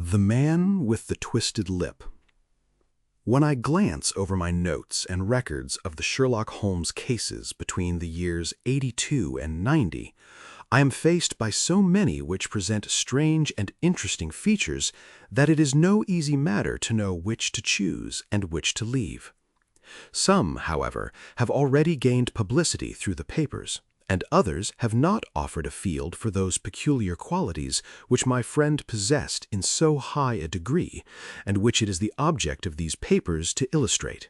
The Man with the Twisted Lip. When I glance over my notes and records of the Sherlock Holmes cases between the years 82 and 90, I am faced by so many which present strange and interesting features that it is no easy matter to know which to choose and which to leave. Some, however, have already gained publicity through the papers, and others have not offered a field for those peculiar qualities which my friend possessed in so high a degree, and which it is the object of these papers to illustrate.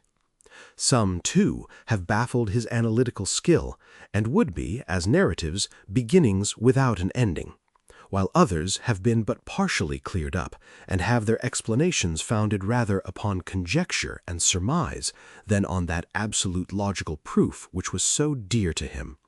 Some, too, have baffled his analytical skill, and would be, as narratives, beginnings without an ending, while others have been but partially cleared up, and have their explanations founded rather upon conjecture and surmise than on that absolute logical proof which was so dear to him.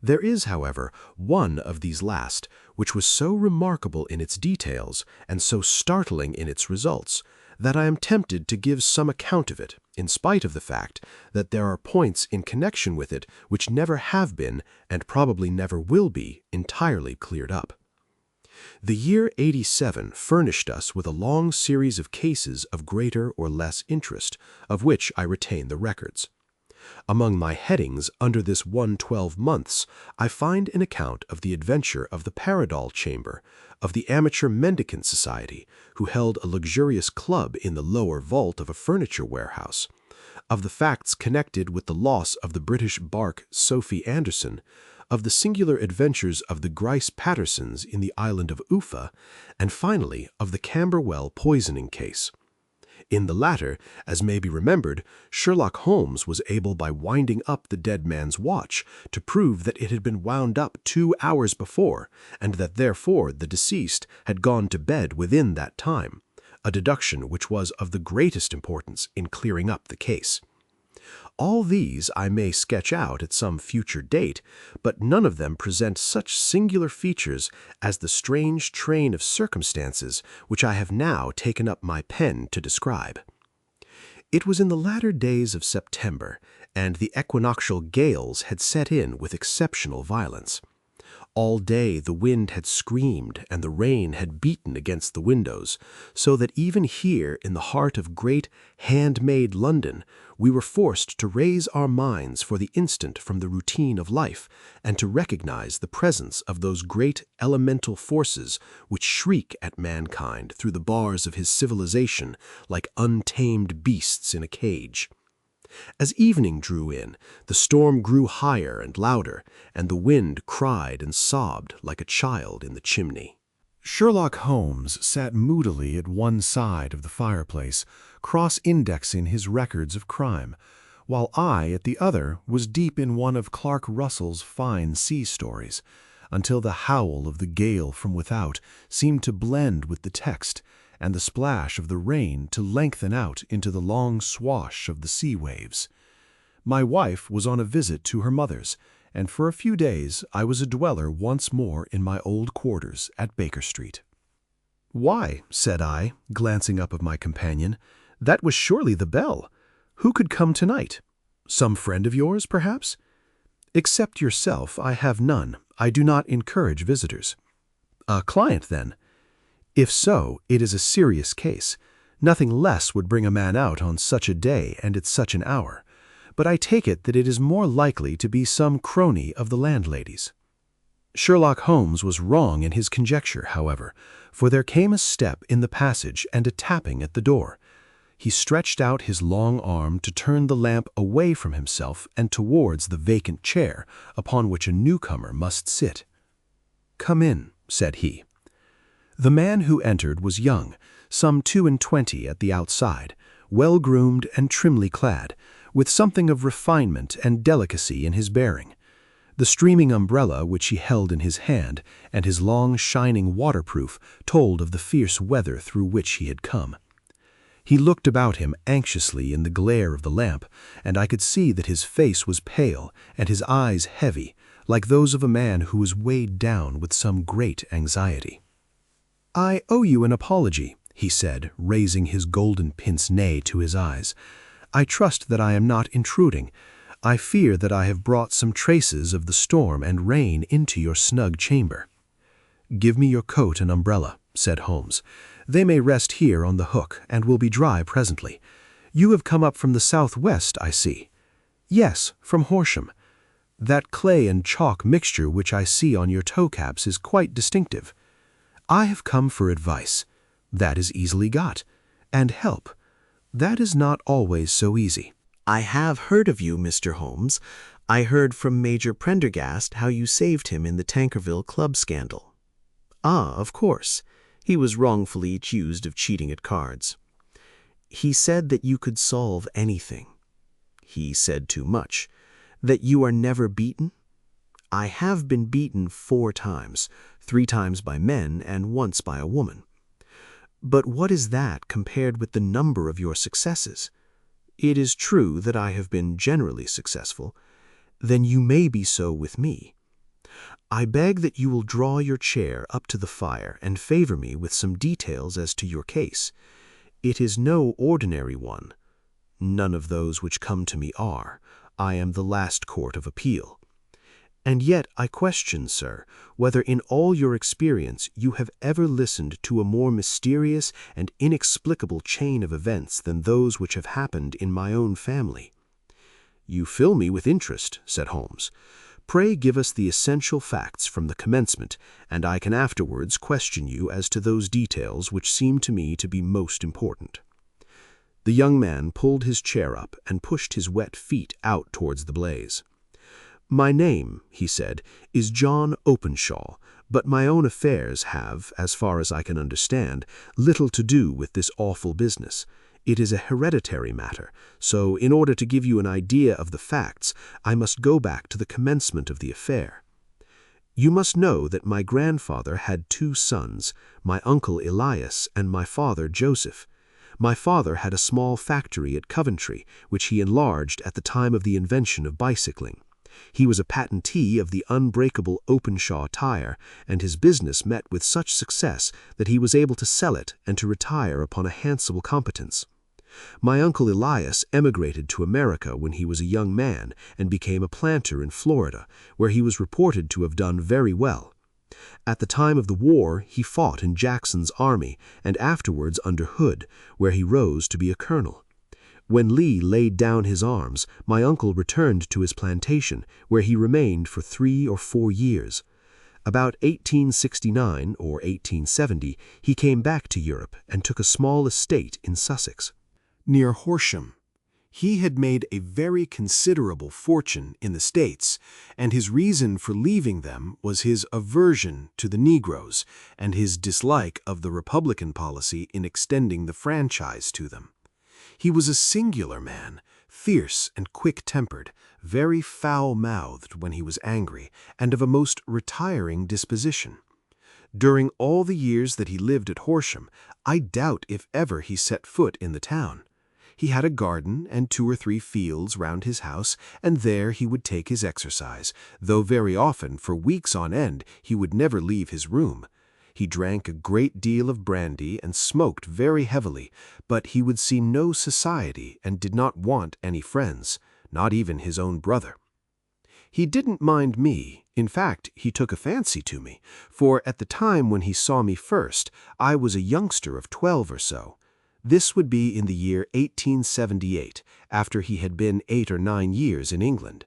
There is, however, one of these last, which was so remarkable in its details and so startling in its results, that I am tempted to give some account of it, in spite of the fact that there are points in connection with it which never have been, and probably never will be, entirely cleared up. The year 87 furnished us with a long series of cases of greater or less interest, of which I retain the records. Among my headings under this 112 months, I find an account of the adventure of the Paradol Chamber, of the Amateur Mendicant Society, who held a luxurious club in the lower vault of a furniture warehouse, of the facts connected with the loss of the British bark Sophie Anderson, of the singular adventures of the Grice Pattersons in the island of Ufa, and finally of the Camberwell poisoning case. In the latter, as may be remembered, Sherlock Holmes was able by winding up the dead man's watch to prove that it had been wound up 2 hours before, and that therefore the deceased had gone to bed within that time, a deduction which was of the greatest importance in clearing up the case. All these I may sketch out at some future date, but none of them present such singular features as the strange train of circumstances which I have now taken up my pen to describe. It was in the latter days of September, and the equinoctial gales had set in with exceptional violence. All day the wind had screamed and the rain had beaten against the windows, so that even here in the heart of great handmade London we were forced to raise our minds for the instant from the routine of life and to recognize the presence of those great elemental forces which shriek at mankind through the bars of his civilization like untamed beasts in a cage. As evening drew in, the storm grew higher and louder, and the wind cried and sobbed like a child in the chimney. Sherlock Holmes sat moodily at one side of the fireplace, cross-indexing his records of crime, while I, at the other, was deep in one of Clark Russell's fine sea stories, until the howl of the gale from without seemed to blend with the text, and the splash of the rain to lengthen out into the long swash of the sea waves. My wife was on a visit to her mother's, and for a few days I was a dweller once more in my old quarters at Baker Street. "Why," said I, glancing up at my companion, "that was surely the bell. Who could come tonight? Some friend of yours, perhaps?" "Except yourself, I have none. I do not encourage visitors." "A client, then?" "If so, it is a serious case. Nothing less would bring a man out on such a day and at such an hour. But I take it that it is more likely to be some crony of the landlady's." Sherlock Holmes was wrong in his conjecture, however, for there came a step in the passage and a tapping at the door. He stretched out his long arm to turn the lamp away from himself and towards the vacant chair upon which a newcomer must sit. "Come in," said he. The man who entered was young, some 22 at the outside, well-groomed and trimly clad, with something of refinement and delicacy in his bearing. The streaming umbrella which he held in his hand and his long shining waterproof told of the fierce weather through which he had come. He looked about him anxiously in the glare of the lamp, and I could see that his face was pale and his eyes heavy, like those of a man who was weighed down with some great anxiety. "I owe you an apology," he said, raising his golden pince-nez to his eyes. "I trust that I am not intruding. I fear that I have brought some traces of the storm and rain into your snug chamber." "Give me your coat and umbrella," said Holmes. They may rest here on the hook and will be dry presently. You have come up from the southwest, I see. Yes, from Horsham. That clay and chalk mixture which I see on your toe-caps is quite distinctive. I have come for advice. That is easily got. And help. That is not always so easy. I have heard of you, Mr. Holmes. I heard from Major Prendergast how you saved him in the Tankerville Club scandal. Ah, of course. He was wrongfully accused of cheating at cards. He said that you could solve anything. He said too much. That you are never beaten? I have been beaten 4 times, 3 times by men and once by a woman. But what is that compared with the number of your successes? It is true that I have been generally successful. Then you may be so with me. I beg that you will draw your chair up to the fire and favor me with some details as to your case. It is no ordinary one. None of those which come to me are. I am the last court of appeal. And yet I question, sir, whether in all your experience you have ever listened to a more mysterious and inexplicable chain of events than those which have happened in my own family. You fill me with interest, said Holmes. Pray give us the essential facts from the commencement, and I can afterwards question you as to those details which seem to me to be most important. The young man pulled his chair up and pushed his wet feet out towards the blaze. My name, he said, is John Openshaw, but my own affairs have, as far as I can understand, little to do with this awful business. It is a hereditary matter, so in order to give you an idea of the facts, I must go back to the commencement of the affair. You must know that my grandfather had 2 sons, my uncle Elias and my father Joseph. My father had a small factory at Coventry, which he enlarged at the time of the invention of bicycling. He was a patentee of the unbreakable Openshaw tire, and his business met with such success that he was able to sell it and to retire upon a handsome competence. My uncle Elias emigrated to America when he was a young man and became a planter in Florida, where he was reported to have done very well. At the time of the war, he fought in Jackson's army and afterwards under Hood, where he rose to be a colonel. When Lee laid down his arms, my uncle returned to his plantation, where he remained for 3 or 4 years. About 1869 or 1870, he came back to Europe and took a small estate in Sussex. Near Horsham. He had made a very considerable fortune in the States, and his reason for leaving them was his aversion to the Negroes and his dislike of the Republican policy in extending the franchise to them. He was a singular man, fierce and quick-tempered, very foul-mouthed when he was angry, and of a most retiring disposition. During all the years that he lived at Horsham, I doubt if ever he set foot in the town. He had a garden and 2 or 3 fields round his house, and there he would take his exercise, though very often, for weeks on end, he would never leave his room. He drank a great deal of brandy and smoked very heavily, but he would see no society and did not want any friends, not even his own brother. He didn't mind me. In fact, he took a fancy to me, for at the time when he saw me first, I was a youngster of 12 or so. This would be in the year 1878, after he had been 8 or 9 years in England.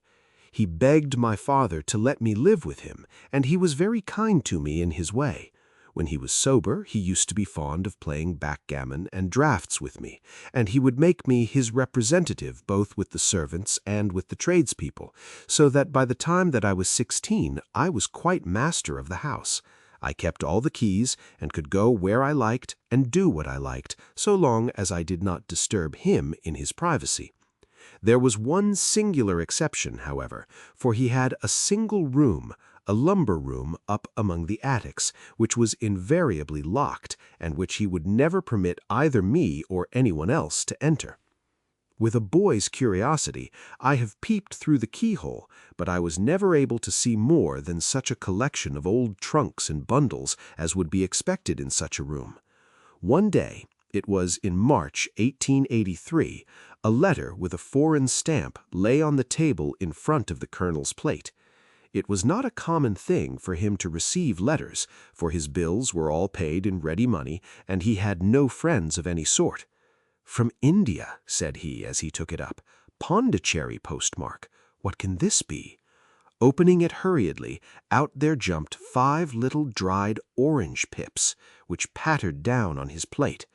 He begged my father to let me live with him, and he was very kind to me in his way. When he was sober, he used to be fond of playing backgammon and draughts with me, and he would make me his representative both with the servants and with the tradespeople, so that by the time that I was 16, I was quite master of the house. I kept all the keys and could go where I liked and do what I liked, so long as I did not disturb him in his privacy. There was one singular exception, however, for he had a single room, a lumber room up among the attics, which was invariably locked, and which he would never permit either me or anyone else to enter. With a boy's curiosity, I have peeped through the keyhole, but I was never able to see more than such a collection of old trunks and bundles as would be expected in such a room. One day, it was in March 1883, a letter with a foreign stamp lay on the table in front of the colonel's plate. It was not a common thing for him to receive letters, for his bills were all paid in ready money, and he had no friends of any sort. "From India," said he as he took it up. "Pondicherry postmark. What can this be?" Opening it hurriedly, out there jumped 5 little dried orange pips, which pattered down on his plate.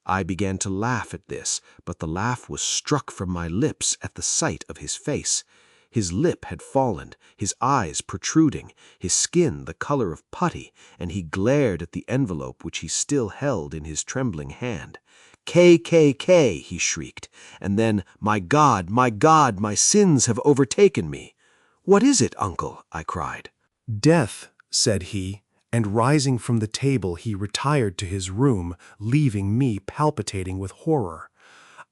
I began to laugh at this, but the laugh was struck from my lips at the sight of his face. His lip had fallen, his eyes protruding, his skin the color of putty, and he glared at the envelope which he still held in his trembling hand. "K.K.K," he shrieked, and then, my God, my sins have overtaken me." "What is it, uncle?" I cried. "Death," said he, and rising from the table he retired to his room, leaving me palpitating with horror.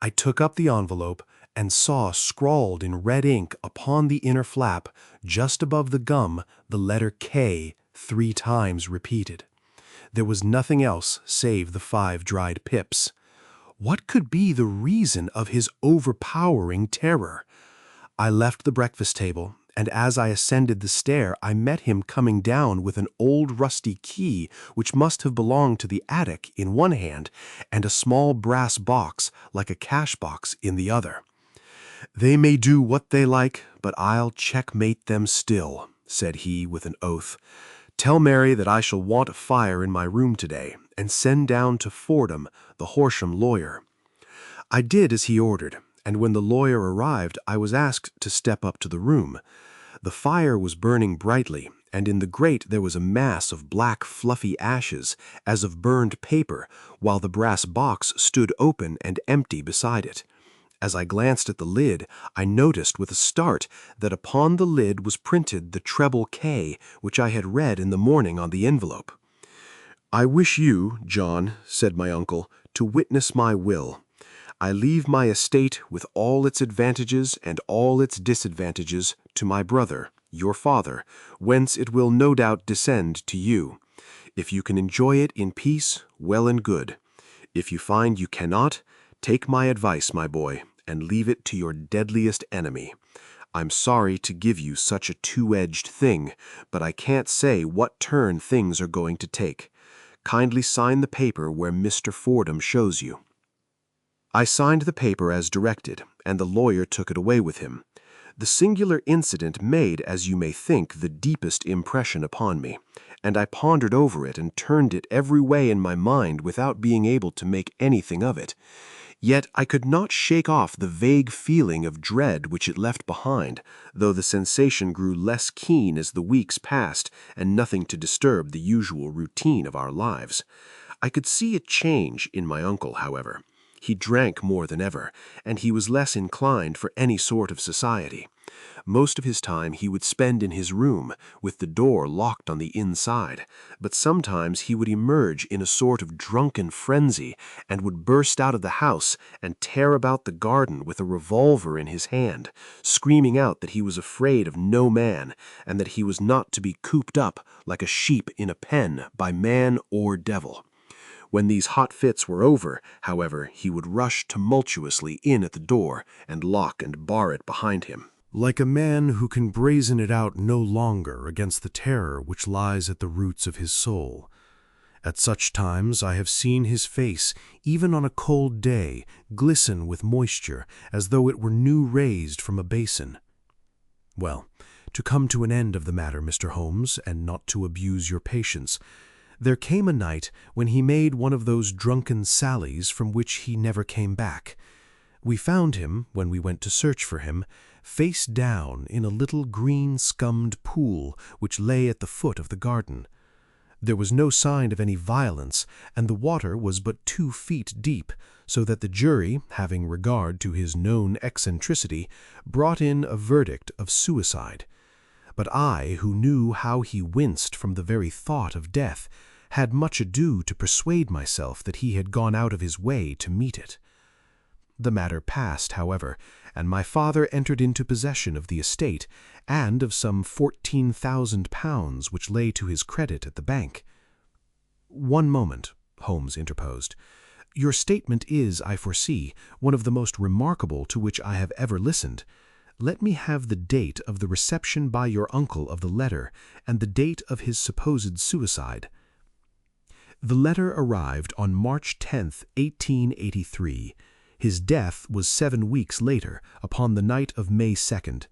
I took up the envelope and saw scrawled in red ink upon the inner flap, just above the gum, the letter K 3 times repeated. There was nothing else save the 5 dried pips. What could be the reason of his overpowering terror? I left the breakfast table, and as I ascended the stair I met him coming down with an old rusty key which must have belonged to the attic in one hand and a small brass box like a cash box in the other. "They may do what they like, but I'll checkmate them still," said he with an oath. "Tell Mary that I shall want a fire in my room today, and send down to Fordham, the Horsham lawyer." I did as he ordered, and when the lawyer arrived I was asked to step up to the room. The fire was burning brightly, and in the grate there was a mass of black fluffy ashes, as of burned paper, while the brass box stood open and empty beside it. As I glanced at the lid, I noticed with a start that upon the lid was printed the treble K which I had read in the morning on the envelope. "I wish you, John," said my uncle, "to witness my will. I leave my estate with all its advantages and all its disadvantages to my brother, your father, whence it will no doubt descend to you. If you can enjoy it in peace, well and good. If you find you cannot, take my advice, my boy, and leave it to your deadliest enemy. I'm sorry to give you such a two-edged thing, but I can't say what turn things are going to take. Kindly sign the paper where Mr. Fordham shows you." I signed the paper as directed, and the lawyer took it away with him. The singular incident made, as you may think, the deepest impression upon me, and I pondered over it and turned it every way in my mind without being able to make anything of it. Yet I could not shake off the vague feeling of dread which it left behind, though the sensation grew less keen as the weeks passed and nothing to disturb the usual routine of our lives. I could see a change in my uncle, however. He drank more than ever, and he was less inclined for any sort of society. Most of his time he would spend in his room, with the door locked on the inside, but sometimes he would emerge in a sort of drunken frenzy, and would burst out of the house and tear about the garden with a revolver in his hand, screaming out that he was afraid of no man, and that he was not to be cooped up like a sheep in a pen by man or devil. When these hot fits were over, however, he would rush tumultuously in at the door and lock and bar it behind him. Like a man who can brazen it out no longer against the terror which lies at the roots of his soul. At such times I have seen his face, even on a cold day, glisten with moisture, as though it were new raised from a basin. Well, to come to an end of the matter, Mr. Holmes, and not to abuse your patience, there came a night when he made one of those drunken sallies from which he never came back. We found him, when we went to search for him, face down in a little green scummed pool which lay at the foot of the garden. There was no sign of any violence, and the water was but 2 feet deep, so that the jury, having regard to his known eccentricity, brought in a verdict of suicide. But I, who knew how he winced from the very thought of death, had much ado to persuade myself that he had gone out of his way to meet it. The matter passed, however, and my father entered into possession of the estate and of some £14,000 which lay to his credit at the bank. "One moment," Holmes interposed. "Your statement is, I foresee, one of the most remarkable to which I have ever listened. Let me have the date of the reception by your uncle of the letter and the date of his supposed suicide." The letter arrived on March 10th, 1883. His death was 7 weeks later, upon the night of May 2nd.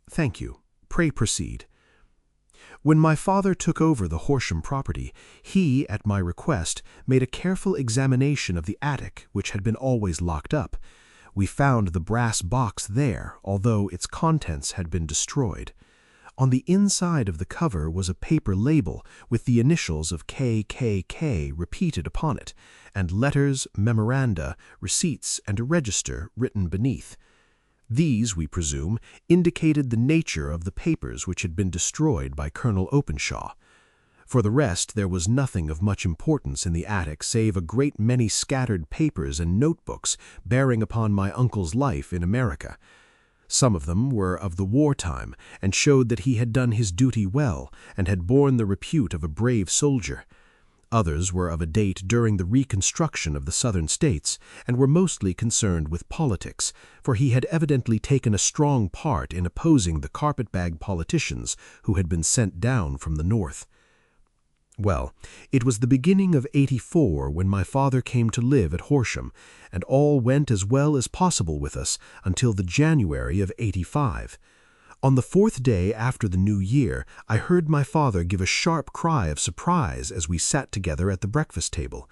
"Thank you. Pray proceed." "When my father took over the Horsham property, he, at my request, made a careful examination of the attic, which had been always locked up. We found the brass box there, although its contents had been destroyed. On the inside of the cover was a paper label with the initials of K.K.K. repeated upon it, and letters, memoranda, receipts, and a register written beneath. These, we presume, indicated the nature of the papers which had been destroyed by Colonel Openshaw. For the rest, there was nothing of much importance in the attic save a great many scattered papers and notebooks bearing upon my uncle's life in America. Some of them were of the wartime, and showed that he had done his duty well, and had borne the repute of a brave soldier. Others were of a date during the reconstruction of the Southern States, and were mostly concerned with politics, for he had evidently taken a strong part in opposing the carpetbag politicians who had been sent down from the North. Well, it was the beginning of '84 when my father came to live at Horsham, and all went as well as possible with us until the January of '85. On the 4th day after the New Year, I heard my father give a sharp cry of surprise as we sat together at the breakfast table.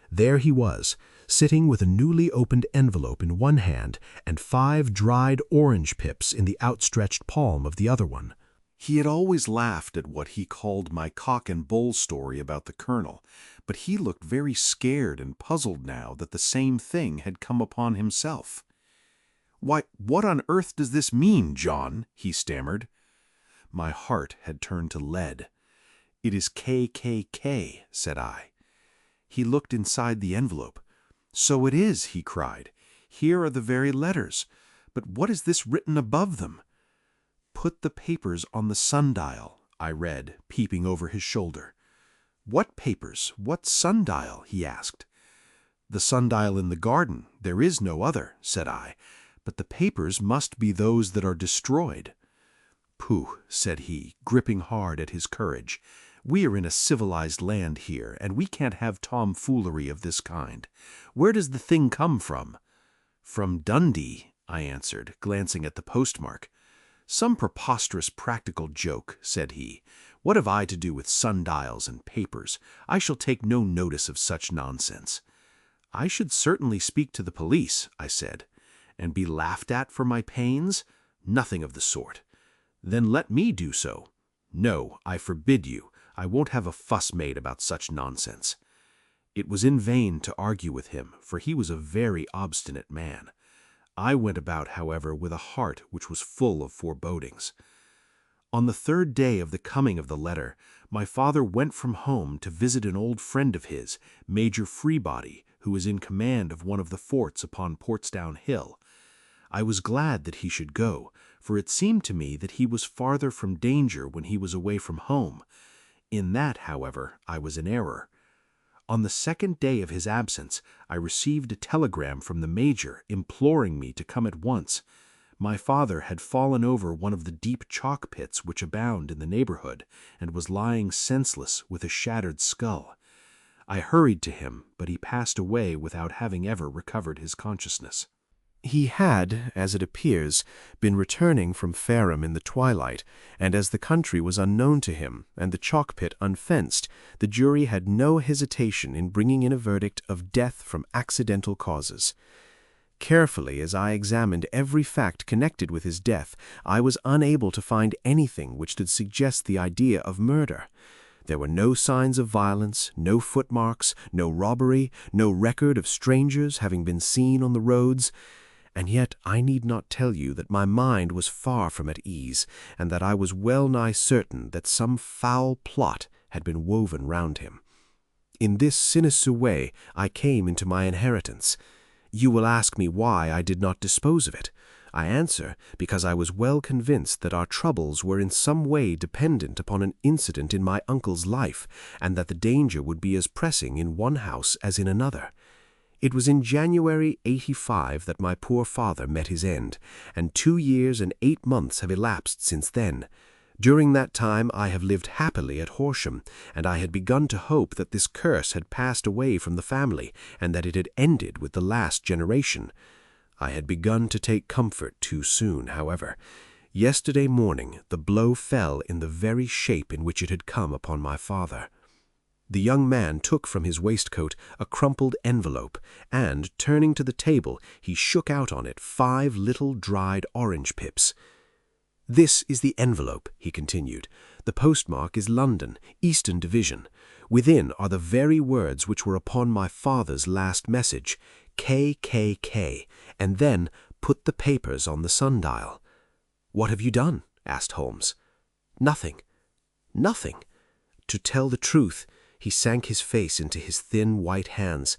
There he was, sitting with a newly opened envelope in one hand and 5 dried orange pips in the outstretched palm of the other one. He had always laughed at what he called my cock and bull story about the colonel, but he looked very scared and puzzled now that the same thing had come upon himself. "Why, what on earth does this mean, John?" he stammered. My heart had turned to lead. "It is K.K.K., said I. He looked inside the envelope. "So it is," he cried. "Here are the very letters. But what is this written above them?" "Put the papers on the sundial," I read, peeping over his shoulder. "What papers? What sundial?" he asked. "The sundial in the garden. There is no other," said I. "But the papers must be those that are destroyed." "Pooh," said he, gripping hard at his courage. "We are in a civilized land here, and we can't have tomfoolery of this kind. Where does the thing come from?" "From Dundee," I answered, glancing at the postmark. "Some preposterous practical joke," said he. "What have I to do with sundials and papers? I shall take no notice of such nonsense." "I should certainly speak to the police," I said. "And be laughed at for my pains? Nothing of the sort." "Then let me do so." "No, I forbid you. I won't have a fuss made about such nonsense." It was in vain to argue with him, for he was a very obstinate man. I went about, however, with a heart which was full of forebodings. On the 3rd day of the coming of the letter, my father went from home to visit an old friend of his, Major Freebody, who was in command of one of the forts upon Portsdown Hill. I was glad that he should go, for it seemed to me that he was farther from danger when he was away from home. In that, however, I was in error. On the 2nd day of his absence, I received a telegram from the Major imploring me to come at once. My father had fallen over one of the deep chalk pits which abound in the neighborhood, and was lying senseless with a shattered skull. I hurried to him, but he passed away without having ever recovered his consciousness. He had, as it appears, been returning from Fareham in the twilight, and as the country was unknown to him and the chalk pit unfenced, the jury had no hesitation in bringing in a verdict of death from accidental causes. Carefully as I examined every fact connected with his death, I was unable to find anything which could suggest the idea of murder. There were no signs of violence, no footmarks, no robbery, no record of strangers having been seen on the roads. And yet I need not tell you that my mind was far from at ease, and that I was well nigh certain that some foul plot had been woven round him. In this sinister way I came into my inheritance. You will ask me why I did not dispose of it. I answer, because I was well convinced that our troubles were in some way dependent upon an incident in my uncle's life, and that the danger would be as pressing in one house as in another. It was in January 85 that my poor father met his end, and 2 years and 8 months have elapsed since then. During that time I have lived happily at Horsham, and I had begun to hope that this curse had passed away from the family, and that it had ended with the last generation. I had begun to take comfort too soon, however. Yesterday morning the blow fell in the very shape in which it had come upon my father. The young man took from his waistcoat a crumpled envelope, and, turning to the table, he shook out on it 5 little dried orange pips. "This is the envelope," he continued. "The postmark is London, Eastern Division. Within are the very words which were upon my father's last message, K.K.K, and then put the papers on the sundial." "What have you done?" asked Holmes. "Nothing. Nothing." To tell the truth, he sank his face into his thin white hands.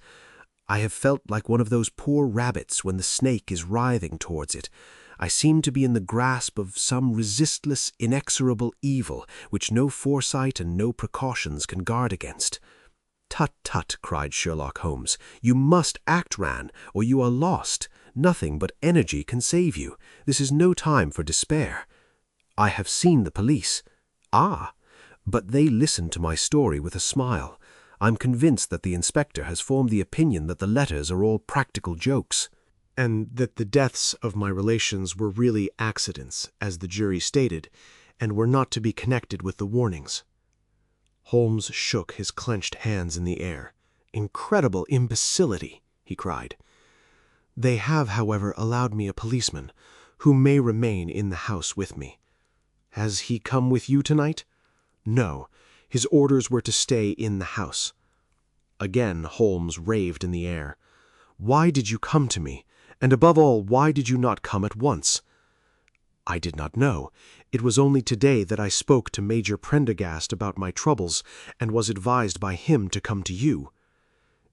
"I have felt like one of those poor rabbits when the snake is writhing towards it. I seem to be in the grasp of some resistless, inexorable evil which no foresight and no precautions can guard against." "Tut, tut," cried Sherlock Holmes. "You must act, Ran, or you are lost. Nothing but energy can save you. This is no time for despair." "I have seen the police." "Ah! But they listened to my story with a smile. I'm convinced that the inspector has formed the opinion that the letters are all practical jokes." "And that the deaths of my relations were really accidents, as the jury stated, and were not to be connected with the warnings." Holmes shook his clenched hands in the air. "Incredible imbecility!" he cried. "They have, however, allowed me a policeman, who may remain in the house with me." "Has he come with you tonight?" "No. His orders were to stay in the house." Again Holmes raved in the air. "Why did you come to me? And above all, why did you not come at once?" "I did not know. It was only today that I spoke to Major Prendergast about my troubles, and was advised by him to come to you."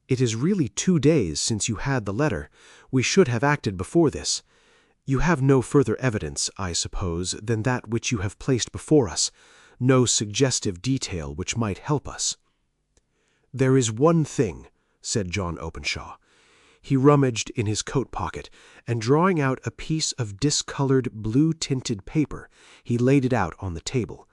"It is really 2 days since you had the letter. We should have acted before this. You have no further evidence, I suppose, than that which you have placed before us, no suggestive detail which might help us." "There is one thing," said John Openshaw. He rummaged in his coat pocket, and drawing out a piece of discolored, blue-tinted paper, he laid it out on the table.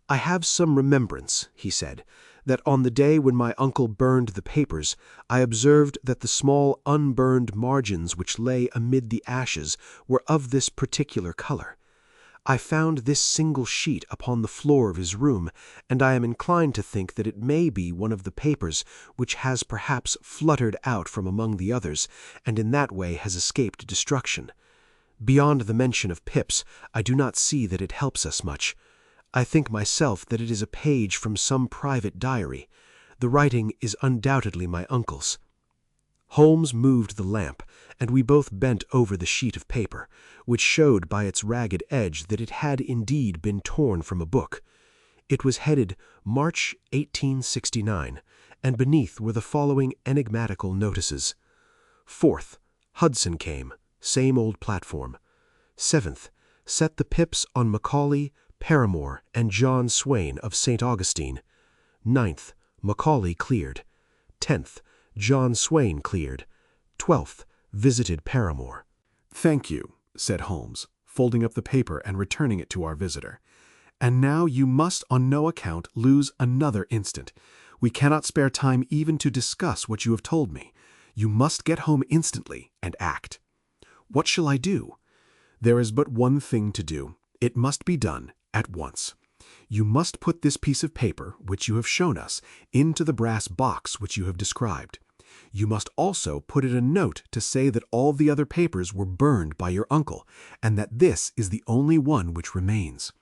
"I have some remembrance," he said, "that on the day when my uncle burned the papers, I observed that the small unburned margins which lay amid the ashes were of this particular color. I found this single sheet upon the floor of his room, and I am inclined to think that it may be one of the papers which has perhaps fluttered out from among the others, and in that way has escaped destruction. Beyond the mention of pips, I do not see that it helps us much. I think myself that it is a page from some private diary. The writing is undoubtedly my uncle's." Holmes moved the lamp, and we both bent over the sheet of paper, which showed by its ragged edge that it had indeed been torn from a book. It was headed March 1869, and beneath were the following enigmatical notices. 4th, Hudson came, same old platform. 7th, set the pips on Macaulay, Paramore, and John Swain of St. Augustine. 9th, Macaulay cleared. 10th, John Swain cleared. 12th, visited Paramore. "Thank you," said Holmes, folding up the paper and returning it to our visitor. "And now you must on no account lose another instant. We cannot spare time even to discuss what you have told me. You must get home instantly and act." "What shall I do?" "There is but one thing to do. It must be done at once. You must put this piece of paper, which you have shown us, into the brass box which you have described. You must also put in a note to say that all the other papers were burned by your uncle, and that this is the only one which remains.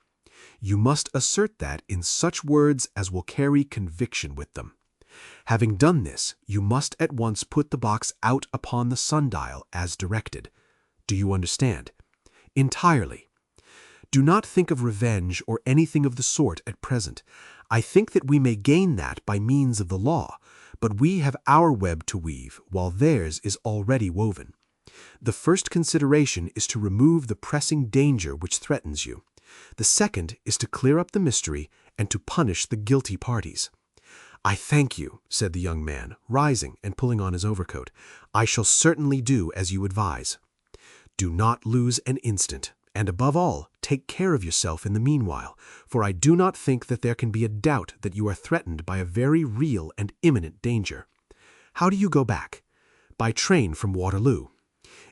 You must assert that in such words as will carry conviction with them. Having done this, you must at once put the box out upon the sundial as directed. Do you understand?" "Entirely." "Do not think of revenge or anything of the sort at present. I think that we may gain that by means of the law, but we have our web to weave, while theirs is already woven. The first consideration is to remove the pressing danger which threatens you. The second is to clear up the mystery and to punish the guilty parties. "I thank you," said the young man, rising and pulling on his overcoat. "I shall certainly do as you advise. Do not lose an instant, and above all, take care of yourself in the meanwhile, for I do not think that there can be a doubt that you are threatened by a very real and imminent danger. How do you go back?" "By train from Waterloo."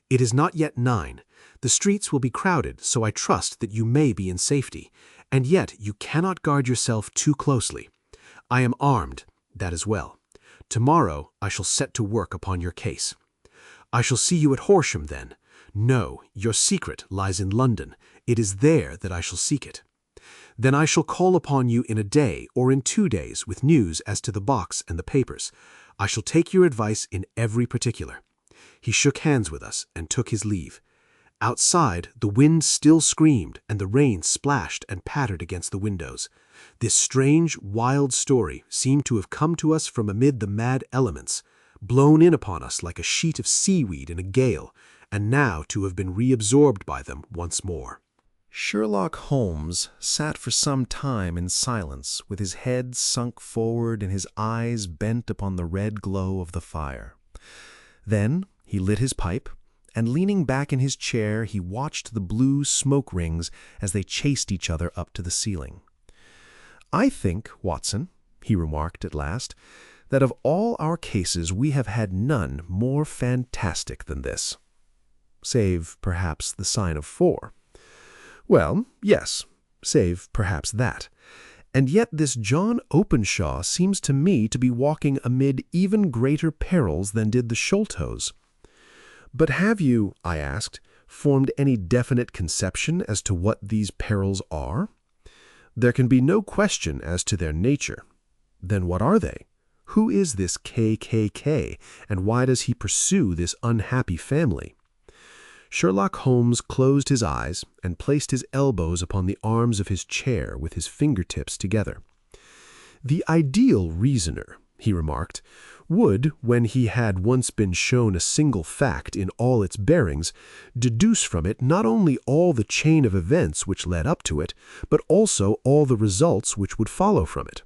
"It is not yet 9. The streets will be crowded, so I trust that you may be in safety, and yet you cannot guard yourself too closely. I am armed, that is well. Tomorrow I shall set to work upon your case." "I shall see you at Horsham, then." "No, your secret lies in London. It is there that I shall seek it." "Then I shall call upon you in a day or in 2 days with news as to the box and the papers. I shall take your advice in every particular." He shook hands with us and took his leave. Outside, the wind still screamed and the rain splashed and pattered against the windows. This strange, wild story seemed to have come to us from amid the mad elements, blown in upon us like a sheet of seaweed in a gale, and now to have been reabsorbed by them once more. Sherlock Holmes sat for some time in silence, with his head sunk forward and his eyes bent upon the red glow of the fire. Then he lit his pipe, and leaning back in his chair, he watched the blue smoke rings as they chased each other up to the ceiling. "I think, Watson," he remarked at last, "that of all our cases we have had none more fantastic than this. Save, perhaps, the sign of 4. Well, yes, save perhaps that. And yet this John Openshaw seems to me to be walking amid even greater perils than did the Sholtos." "But have you," I asked, "formed any definite conception as to what these perils are?" "There can be no question as to their nature." "Then what are they? Who is this K.K.K., and why does he pursue this unhappy family?" Sherlock Holmes closed his eyes and placed his elbows upon the arms of his chair with his fingertips together. "The ideal reasoner," he remarked, "would, when he had once been shown a single fact in all its bearings, deduce from it not only all the chain of events which led up to it, but also all the results which would follow from it.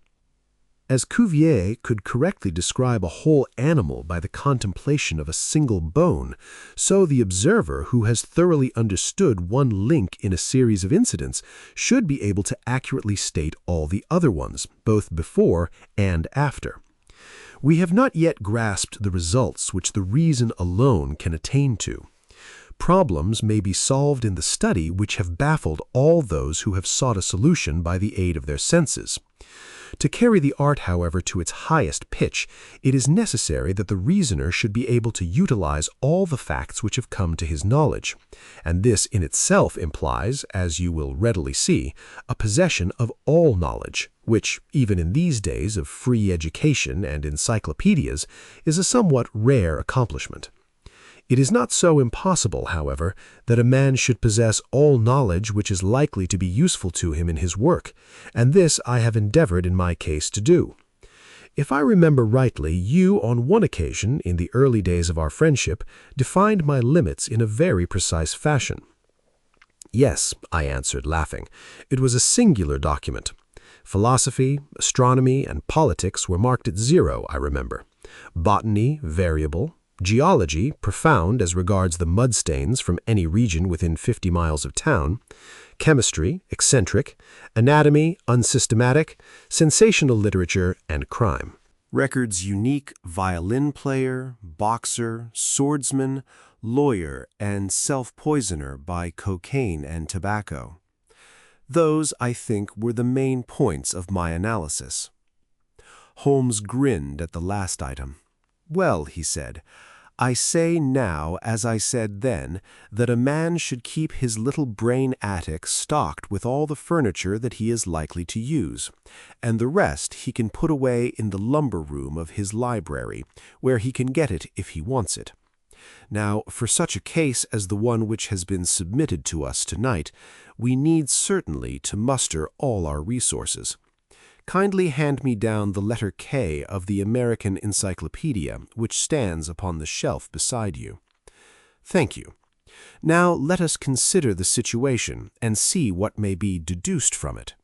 As Cuvier could correctly describe a whole animal by the contemplation of a single bone, so the observer who has thoroughly understood one link in a series of incidents should be able to accurately state all the other ones, both before and after. We have not yet grasped the results which the reason alone can attain to. Problems may be solved in the study which have baffled all those who have sought a solution by the aid of their senses. To carry the art, however, to its highest pitch, it is necessary that the reasoner should be able to utilize all the facts which have come to his knowledge, and this in itself implies, as you will readily see, a possession of all knowledge, which, even in these days of free education and encyclopedias, is a somewhat rare accomplishment. It is not so impossible, however, that a man should possess all knowledge which is likely to be useful to him in his work, and this I have endeavored in my case to do. If I remember rightly, you, on one occasion, in the early days of our friendship, defined my limits in a very precise fashion." "Yes," I answered, laughing. "It was a singular document. Philosophy, astronomy, and politics were marked at 0, I remember. Botany, variable. Geology, profound as regards the mud stains from any region within 50 miles of town. Chemistry, eccentric. Anatomy, unsystematic. Sensational literature, and crime. Records unique, violin player, boxer, swordsman, lawyer, and self-poisoner by cocaine and tobacco. Those, I think, were the main points of my analysis." Holmes grinned at the last item. "Well," he said, "I say now, as I said then, that a man should keep his little brain attic stocked with all the furniture that he is likely to use, and the rest he can put away in the lumber room of his library, where he can get it if he wants it. Now, for such a case as the one which has been submitted to us tonight, we need certainly to muster all our resources. Kindly hand me down the letter K of the American Encyclopedia, which stands upon the shelf beside you. Thank you. Now let us consider the situation and see what may be deduced from it.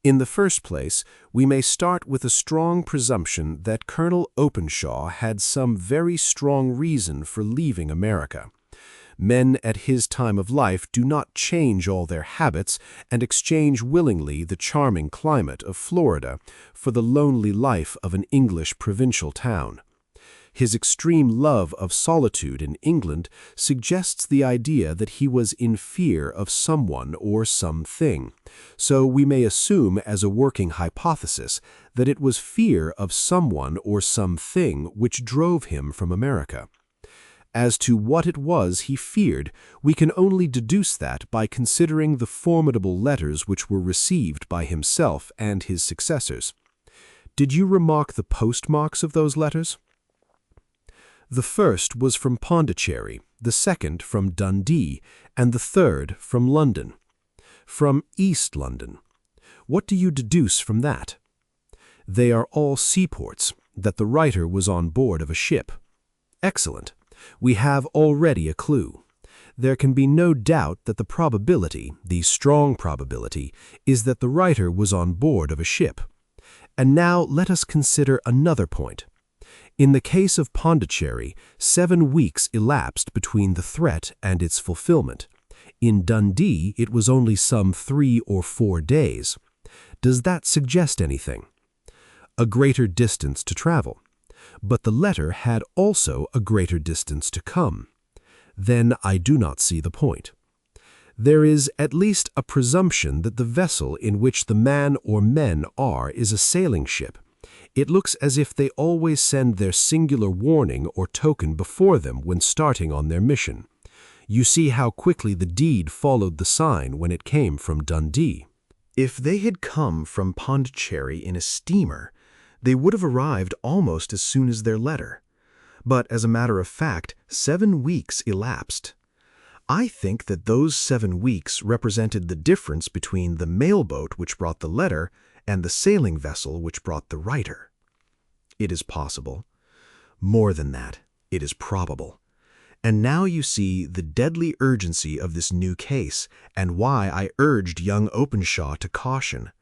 In the first place, we may start with a strong presumption that Colonel Openshaw had some very strong reason for leaving America. Men at his time of life do not change all their habits and exchange willingly the charming climate of Florida for the lonely life of an English provincial town. His extreme love of solitude in England suggests the idea that he was in fear of someone or something, so we may assume as a working hypothesis that it was fear of someone or something which drove him from America. As to what it was he feared, we can only deduce that by considering the formidable letters which were received by himself and his successors. Did you remark the postmarks of those letters? The first was from Pondicherry, the second from Dundee, and the third from London. From East London. What do you deduce from that? They are all seaports, that the writer was on board of a ship. Excellent. We have already a clue. There can be no doubt that the probability, the strong probability, is that the writer was on board of a ship. And now let us consider another point. In the case of Pondicherry, 7 weeks elapsed between the threat and its fulfillment. In Dundee, it was only some 3 or 4 days. Does that suggest anything? A greater distance to travel. But the letter had also a greater distance to come. Then I do not see the point. There is at least a presumption that the vessel in which the man or men are is a sailing ship. It looks as if they always send their singular warning or token before them when starting on their mission. You see how quickly the deed followed the sign when it came from Dundee. If they had come from Pondicherry in a steamer, they would have arrived almost as soon as their letter. But as a matter of fact, 7 weeks elapsed. I think that those 7 weeks represented the difference between the mailboat which brought the letter and the sailing vessel which brought the writer. It is possible. More than that, it is probable. And now you see the deadly urgency of this new case and why I urged young Openshaw to caution.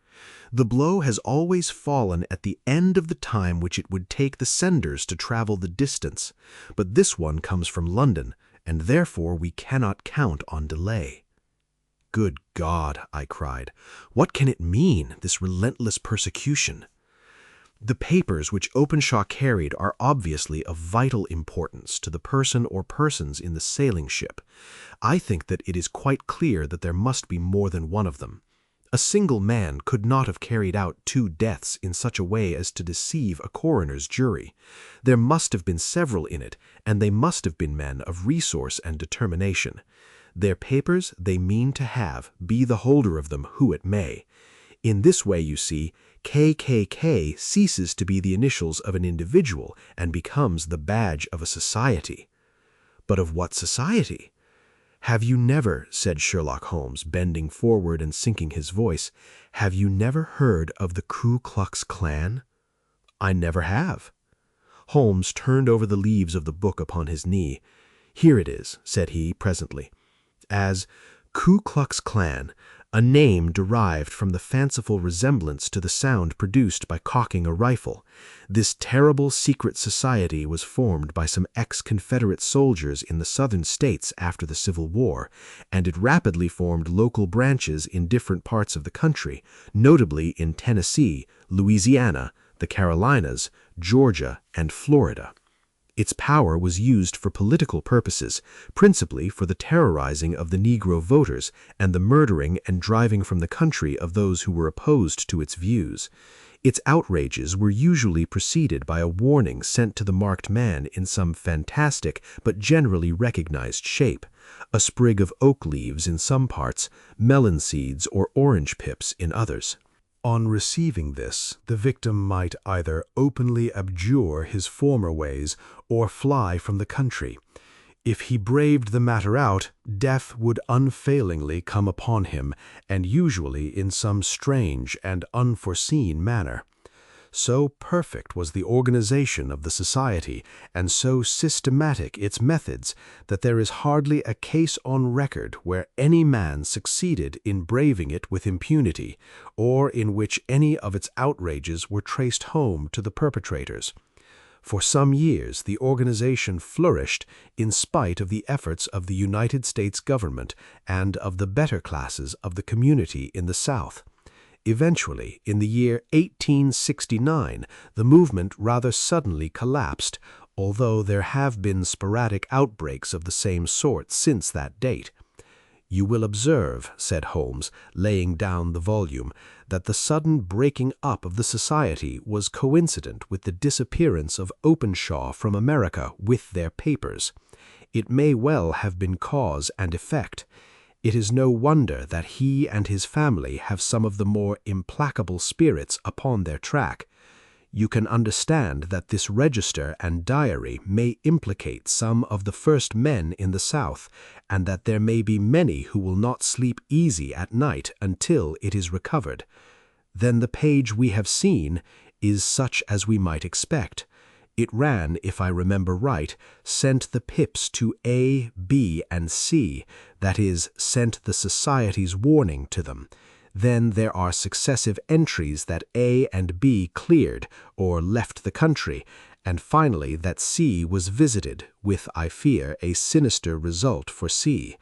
The blow has always fallen at the end of the time which it would take the senders to travel the distance, but this one comes from London, and therefore we cannot count on delay. Good God, I cried, what can it mean, this relentless persecution? The papers which Openshaw carried are obviously of vital importance to the person or persons in the sailing ship. I think that it is quite clear that there must be more than one of them. A single man could not have carried out 2 deaths in such a way as to deceive a coroner's jury. There must have been several in it, and they must have been men of resource and determination. Their papers they mean to have, be the holder of them who it may. In this way, you see, K.K.K. ceases to be the initials of an individual and becomes the badge of a society. But of what society? Have you never, said Sherlock Holmes, bending forward and sinking his voice, have you never heard of the Ku Klux Klan? I never have. Holmes turned over the leaves of the book upon his knee. Here it is, said he presently, as Ku Klux Klan, a name derived from the fanciful resemblance to the sound produced by cocking a rifle. This terrible secret society was formed by some ex-Confederate soldiers in the southern states after the Civil War, and it rapidly formed local branches in different parts of the country, notably in Tennessee, Louisiana, the Carolinas, Georgia, and Florida. Its power was used for political purposes, principally for the terrorizing of the Negro voters and the murdering and driving from the country of those who were opposed to its views. Its outrages were usually preceded by a warning sent to the marked man in some fantastic but generally recognized shape, a sprig of oak leaves in some parts, melon seeds or orange pips in others. On receiving this, the victim might either openly abjure his former ways or fly from the country. If he braved the matter out, death would unfailingly come upon him, and usually in some strange and unforeseen manner. So perfect was the organization of the society, and so systematic its methods, that there is hardly a case on record where any man succeeded in braving it with impunity, or in which any of its outrages were traced home to the perpetrators. For some years, the organization flourished in spite of the efforts of the United States government and of the better classes of the community in the South. Eventually, in the year 1869, the movement rather suddenly collapsed, although there have been sporadic outbreaks of the same sort since that date. "You will observe," said Holmes, laying down the volume, "that the sudden breaking up of the society was coincident with the disappearance of Openshaw from America with their papers. It may well have been cause and effect. It is no wonder that he and his family have some of the more implacable spirits upon their track. You can understand that this register and diary may implicate some of the first men in the South, and that there may be many who will not sleep easy at night until it is recovered. Then the page we have seen is such as we might expect. It ran, if I remember right, sent the pips to A, B, and C, that is, sent the society's warning to them. Then there are successive entries that A and B cleared or left the country, and finally that C was visited, with, I fear, a sinister result for C.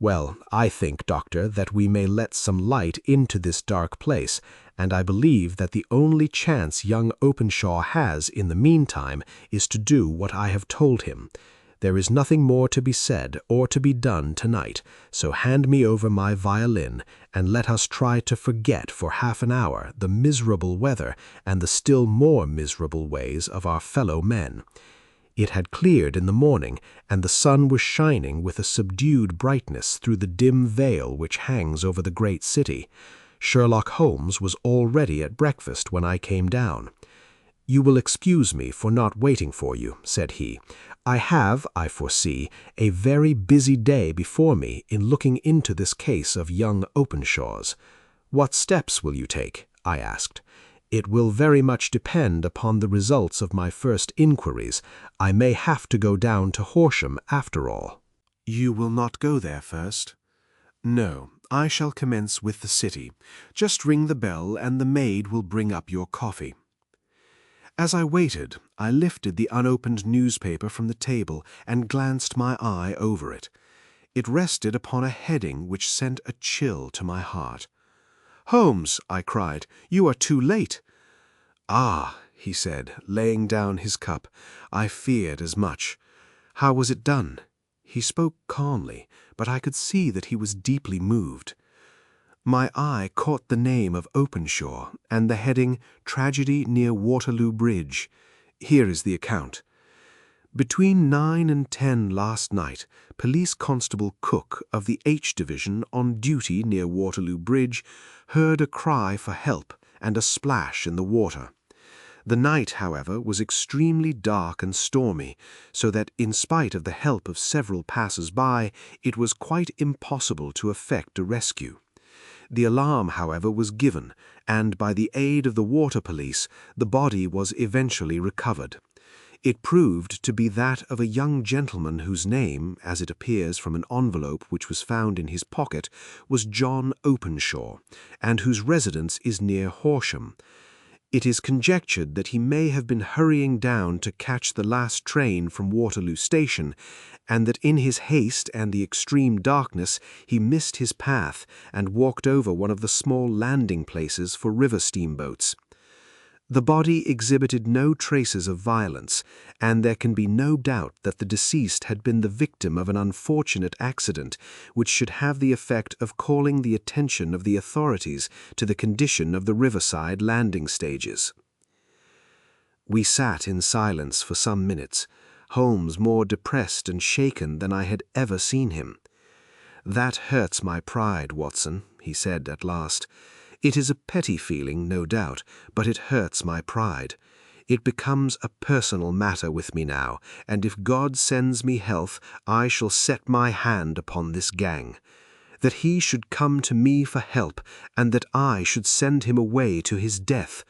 Well, I think, Doctor, that we may let some light into this dark place, and I believe that the only chance young Openshaw has in the meantime is to do what I have told him. There is nothing more to be said or to be done tonight, so hand me over my violin, and let us try to forget for half an hour the miserable weather and the still more miserable ways of our fellow men." It had cleared in the morning, and the sun was shining with a subdued brightness through the dim veil which hangs over the great city. Sherlock Holmes was already at breakfast when I came down. "You will excuse me for not waiting for you," said he. "I have, I foresee, a very busy day before me in looking into this case of young Openshaw's." "What steps will you take?" I asked. "It will very much depend upon the results of my first inquiries. I may have to go down to Horsham after all." "You will not go there first?" "No, I shall commence with the city. Just ring the bell and the maid will bring up your coffee." As I waited, I lifted the unopened newspaper from the table and glanced my eye over it. It rested upon a heading which sent a chill to my heart. "Holmes," I cried, "you are too late." "Ah," he said, laying down his cup, "I feared as much. How was it done?" He spoke calmly, but I could see that he was deeply moved. My eye caught the name of Openshaw and the heading, "Tragedy near Waterloo Bridge." Here is the account. "Between 9 and 10 last night, Police Constable Cook of the H Division on duty near Waterloo Bridge heard a cry for help and a splash in the water. The night, however, was extremely dark and stormy, so that, in spite of the help of several passers-by, it was quite impossible to effect a rescue. The alarm, however, was given, and by the aid of the water police, the body was eventually recovered. It proved to be that of a young gentleman whose name, as it appears from an envelope which was found in his pocket, was John Openshaw, and whose residence is near Horsham. It is conjectured that he may have been hurrying down to catch the last train from Waterloo Station, and that in his haste and the extreme darkness he missed his path and walked over one of the small landing places for river steamboats. The body exhibited no traces of violence, and there can be no doubt that the deceased had been the victim of an unfortunate accident which should have the effect of calling the attention of the authorities to the condition of the riverside landing stages. We sat in silence for some minutes, Holmes more depressed and shaken than I had ever seen him. "That hurts my pride, Watson," he said at last. "It is a petty feeling, no doubt, but it hurts my pride. It becomes a personal matter with me now, and if God sends me health, I shall set my hand upon this gang. That he should come to me for help, and that I should send him away to his death.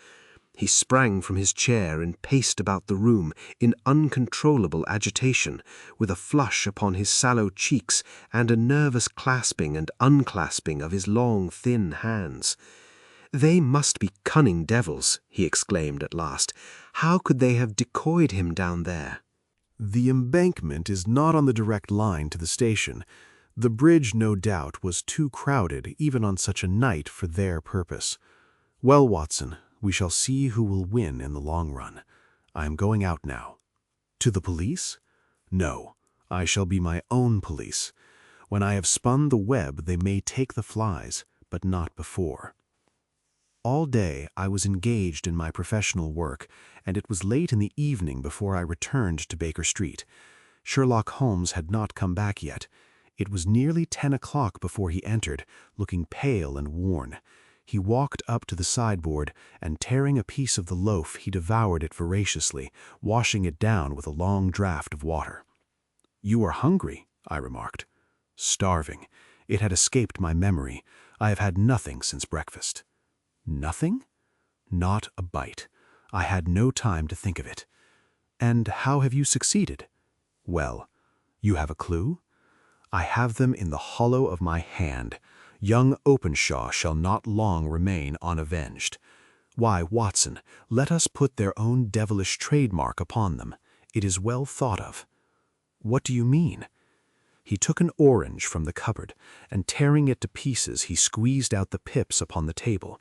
He sprang from his chair and paced about the room in uncontrollable agitation, with a flush upon his sallow cheeks and a nervous clasping and unclasping of his long, thin hands. "They must be cunning devils," he exclaimed at last. "How could they have decoyed him down there?" The embankment is not on the direct line to the station. The bridge, no doubt, was too crowded, even on such a night, for their purpose. Well, Watson, we shall see who will win in the long run. I am going out now. To the police? No, I shall be my own police. When I have spun the web, they may take the flies, but not before. All day I was engaged in my professional work, and it was late in the evening before I returned to Baker Street. Sherlock Holmes had not come back yet. It was nearly 10 o'clock before he entered, looking pale and worn. He walked up to the sideboard, and tearing a piece of the loaf, he devoured it voraciously, washing it down with a long draught of water. "You are hungry," I remarked. "Starving. It had escaped my memory. I have had nothing since breakfast." "Nothing?" "Not a bite. I had no time to think of it." "And how have you succeeded?" "Well, you have a clue?" "I have them in the hollow of my hand. Young Openshaw shall not long remain unavenged. Why, Watson, let us put their own devilish trademark upon them. It is well thought of." "What do you mean?" He took an orange from the cupboard, and tearing it to pieces, he squeezed out the pips upon the table.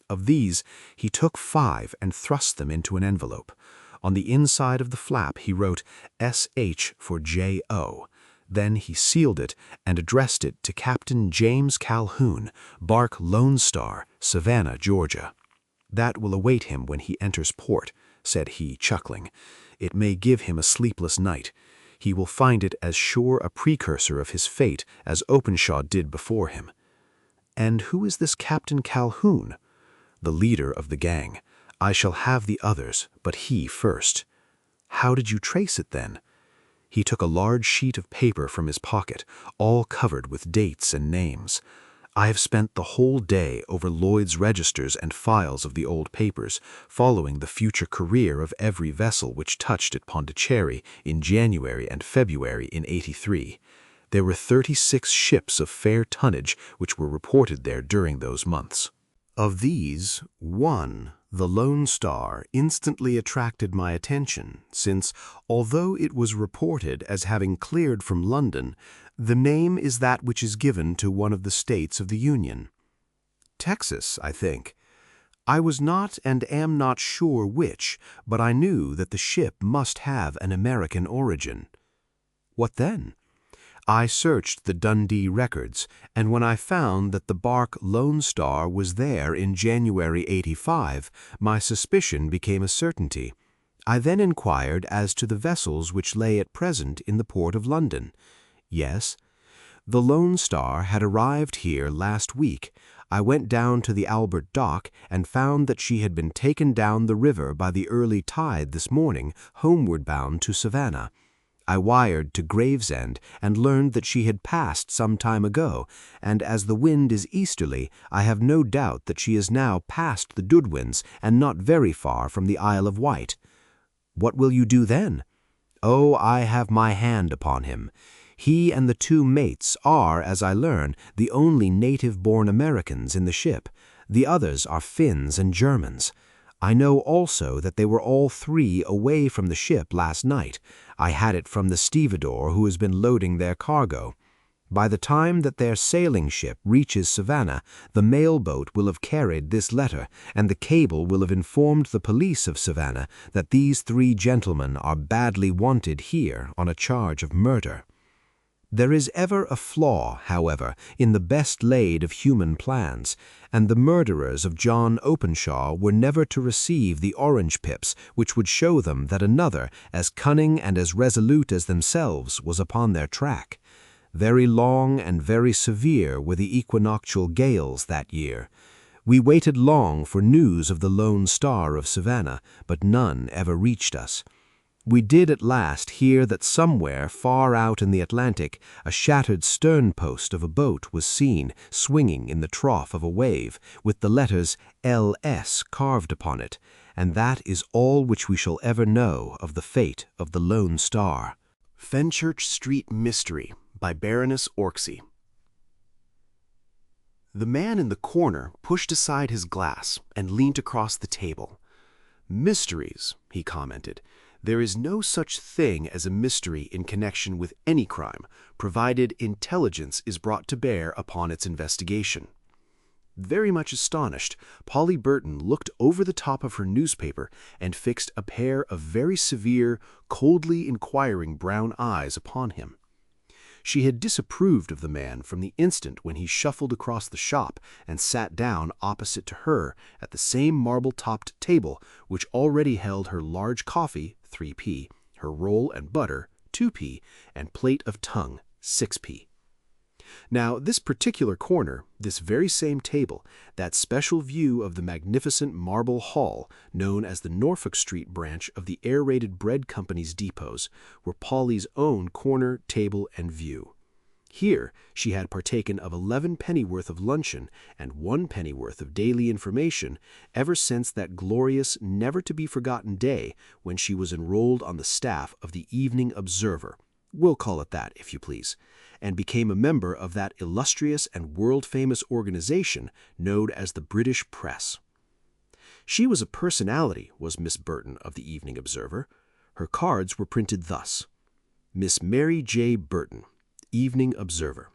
Of these, he took 5 and thrust them into an envelope. On the inside of the flap, he wrote S.H. for J.O. Then he sealed it and addressed it to Captain James Calhoun, bark Lone Star, Savannah, Georgia. "That will await him when he enters port," said he, chuckling. "It may give him a sleepless night. He will find it as sure a precursor of his fate as Openshaw did before him." "And who is this Captain Calhoun?" "The leader of the gang. I shall have the others, but he first." "How did you trace it, then?" He took a large sheet of paper from his pocket, all covered with dates and names. I have spent the whole day over Lloyd's registers and files of the old papers, following the future career of every vessel which touched at Pondicherry in January and February in '83. There were 36 ships of fair tonnage which were reported there during those months. Of these, one, the Lone Star, instantly attracted my attention, since, although it was reported as having cleared from London, the name is that which is given to one of the states of the Union. Texas, I think. I was not and am not sure which, but I knew that the ship must have an American origin. What then? I searched the Dundee records, and when I found that the bark Lone Star was there in January '85, my suspicion became a certainty. I then inquired as to the vessels which lay at present in the port of London. Yes, the Lone Star had arrived here last week. I went down to the Albert Dock and found that she had been taken down the river by the early tide this morning, homeward bound to Savannah. I wired to Gravesend and learned that she had passed some time ago, and as the wind is easterly, I have no doubt that she is now past the Doodwins and not very far from the Isle of Wight. What will you do then? Oh, I have my hand upon him. He and the 2 mates are, as I learn, the only native-born Americans in the ship. The others are Finns and Germans. I know also that they were all 3 away from the ship last night. I had it from the stevedore who has been loading their cargo. By the time that their sailing ship reaches Savannah, the mail boat will have carried this letter, and the cable will have informed the police of Savannah that these 3 gentlemen are badly wanted here on a charge of murder. There is ever a flaw, however, in the best laid of human plans, and the murderers of John Openshaw were never to receive the orange pips which would show them that another, as cunning and as resolute as themselves, was upon their track. Very long and very severe were the equinoctial gales that year. We waited long for news of the Lone Star of Savannah, but none ever reached us. We did at last hear that somewhere far out in the Atlantic a shattered stern post of a boat was seen swinging in the trough of a wave with the letters L.S. carved upon it, and that is all which we shall ever know of the fate of the Lone Star. Fenchurch Street Mystery by Baroness Orczy. The man in the corner pushed aside his glass and leaned across the table. "Mysteries," he commented. "There is no such thing as a mystery in connection with any crime, provided intelligence is brought to bear upon its investigation." Very much astonished, Polly Burton looked over the top of her newspaper and fixed a pair of very severe, coldly inquiring brown eyes upon him. She had disapproved of the man from the instant when he shuffled across the shop and sat down opposite to her at the same marble-topped table which already held her large coffee, 3p, her roll and butter, 2p, and plate of tongue, 6p. Now, this particular corner, this very same table, that special view of the magnificent marble hall, known as the Norfolk Street branch of the Aerated Bread Company's depots, were Polly's own corner, table, and view. Here she had partaken of 11 pennyworth of luncheon and 1 pennyworth of daily information ever since that glorious, never-to-be-forgotten day when she was enrolled on the staff of the Evening Observer, we'll call it that, if you please, and became a member of that illustrious and world-famous organization known as the British Press. She was a personality, was Miss Burton of the Evening Observer. Her cards were printed thus: Miss Mary J. Burton, Evening Observer.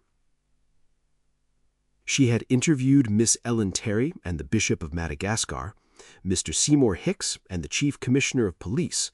She had interviewed Miss Ellen Terry and the Bishop of Madagascar, Mr. Seymour Hicks and the Chief Commissioner of Police.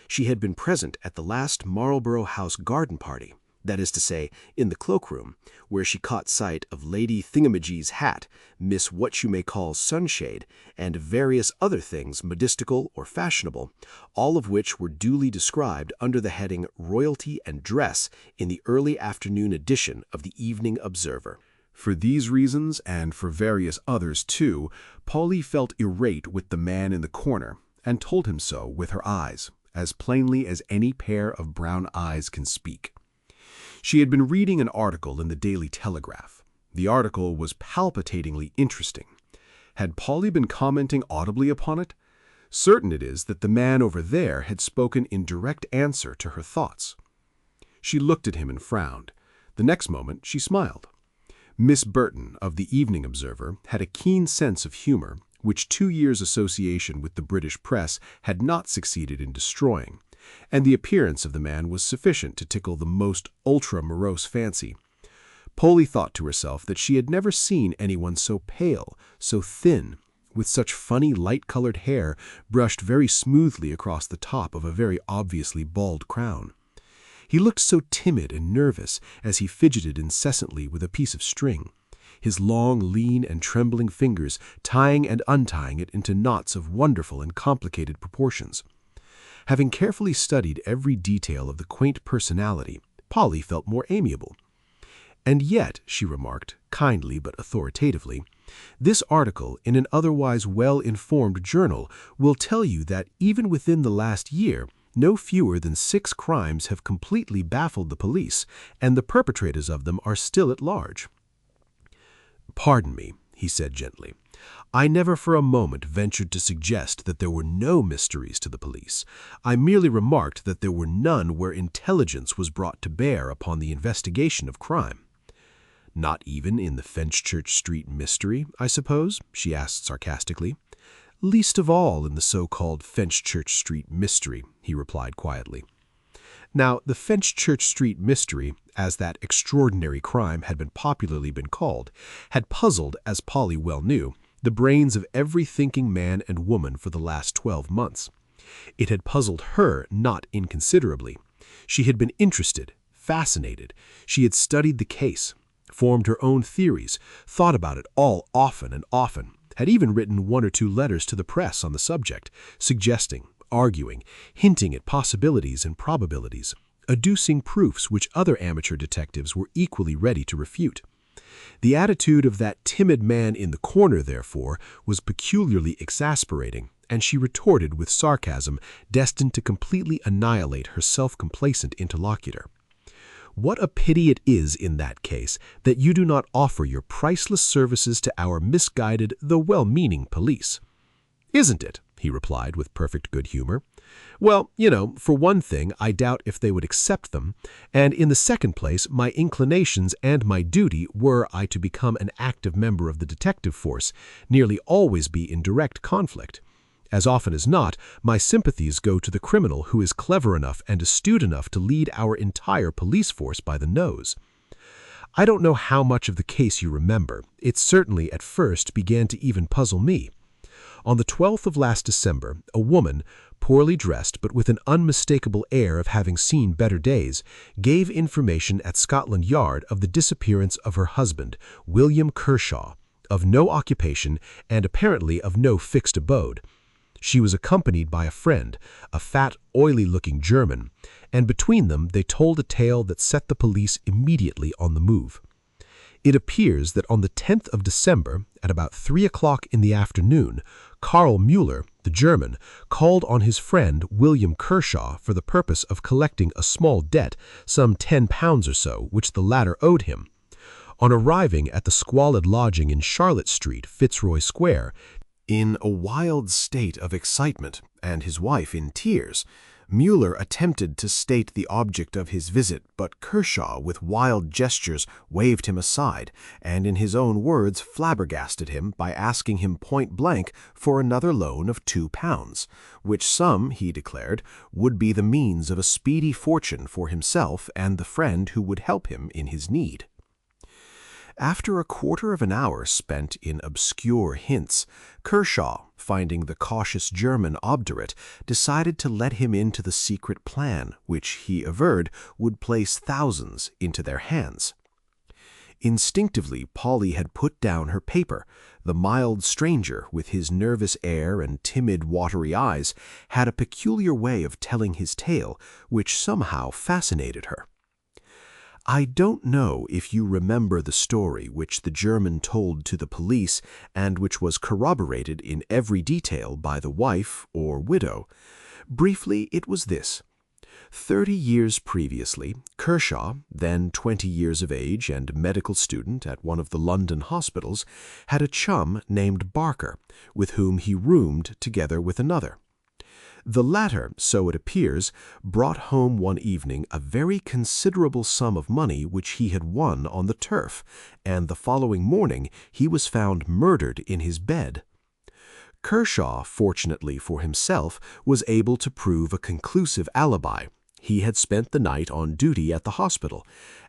She had been present at the last Marlborough House garden party, that is to say, in the cloakroom, where she caught sight of Lady Thingamajig's hat, Miss What-You-May-Call Sunshade, and various other things modistical or fashionable, all of which were duly described under the heading Royalty and Dress in the early afternoon edition of the Evening Observer. For these reasons, and for various others too, Polly felt irate with the man in the corner, and told him so with her eyes, as plainly as any pair of brown eyes can speak. She had been reading an article in the Daily Telegraph. The article was palpitatingly interesting. Had Polly been commenting audibly upon it? Certain it is that the man over there had spoken in direct answer to her thoughts. She looked at him and frowned. The next moment she smiled. Miss Burton of the Evening Observer had a keen sense of humor, which 2 years' association with the British press had not succeeded in destroying, and the appearance of the man was sufficient to tickle the most ultra-morose fancy. Polly thought to herself that she had never seen anyone so pale, so thin, with such funny light-colored hair brushed very smoothly across the top of a very obviously bald crown. He looked so timid and nervous as he fidgeted incessantly with a piece of string, his long, lean, and trembling fingers tying and untying it into knots of wonderful and complicated proportions. Having carefully studied every detail of the quaint personality, Polly felt more amiable. "And yet," she remarked, kindly but authoritatively, "this article in an otherwise well-informed journal will tell you that even within the last year, no fewer than 6 crimes have completely baffled the police, and the perpetrators of them are still at large." "Pardon me," he said gently. "I never for a moment ventured to suggest that there were no mysteries to the police. I merely remarked that there were none where intelligence was brought to bear upon the investigation of crime." "Not even in the Fenchurch Street mystery, I suppose?" she asked sarcastically. "Least of all in the so-called Fenchurch Street mystery," he replied quietly. Now, the Fenchurch Street mystery, as that extraordinary crime had been popularly called, had puzzled, as Polly well knew, the brains of every thinking man and woman for the last 12 months. It had puzzled her not inconsiderably. She had been interested, fascinated. She had studied the case, formed her own theories, thought about it all often and often, had even written 1 or 2 letters to the press on the subject, suggesting, arguing, hinting at possibilities and probabilities, adducing proofs which other amateur detectives were equally ready to refute. The attitude of that timid man in the corner, therefore, was peculiarly exasperating, and she retorted with sarcasm destined to completely annihilate her self-complacent interlocutor. What a pity it is in that case that you do not offer your priceless services to our misguided, though well-meaning police. Isn't it? He replied with perfect good humor. Well, for one thing, I doubt if they would accept them, and in the second place, my inclinations and my duty, were I to become an active member of the detective force, nearly always be in direct conflict. As often as not, my sympathies go to the criminal who is clever enough and astute enough to lead our entire police force by the nose. I don't know how much of the case you remember. It certainly, at first, began to even puzzle me. On the 12th of last December, a woman, poorly dressed but with an unmistakable air of having seen better days, gave information at Scotland Yard of the disappearance of her husband, William Kershaw, of no occupation and apparently of no fixed abode. She was accompanied by a friend, a fat, oily-looking German, and between them they told a tale that set the police immediately on the move. It appears that on the 10th of December, at about 3 o'clock in the afternoon, Karl Müller, the German, called on his friend William Kershaw for the purpose of collecting a small debt, some £10 or so, which the latter owed him. On arriving at the squalid lodging in Charlotte Street, Fitzroy Square, in a wild state of excitement, and his wife in tears, Müller attempted to state the object of his visit, but Kershaw, with wild gestures, waved him aside, and in his own words flabbergasted him by asking him point-blank for another loan of £2, which sum, he declared, would be the means of a speedy fortune for himself and the friend who would help him in his need. After a quarter of an hour spent in obscure hints, Kershaw, finding the cautious German obdurate, decided to let him into the secret plan, which he averred would place thousands into their hands. Instinctively, Polly had put down her paper. The mild stranger, with his nervous air and timid, watery eyes, had a peculiar way of telling his tale, which somehow fascinated her. I don't know if you remember the story which the German told to the police and which was corroborated in every detail by the wife or widow. Briefly, it was this. 30 years previously, Kershaw, then 20 years of age and medical student at one of the London hospitals, had a chum named Barker, with whom he roomed together with another. The latter, so it appears, brought home one evening a very considerable sum of money which he had won on the turf, and the following morning he was found murdered in his bed. Kershaw, fortunately for himself, was able to prove a conclusive alibi. He had spent the night on duty at the hospital.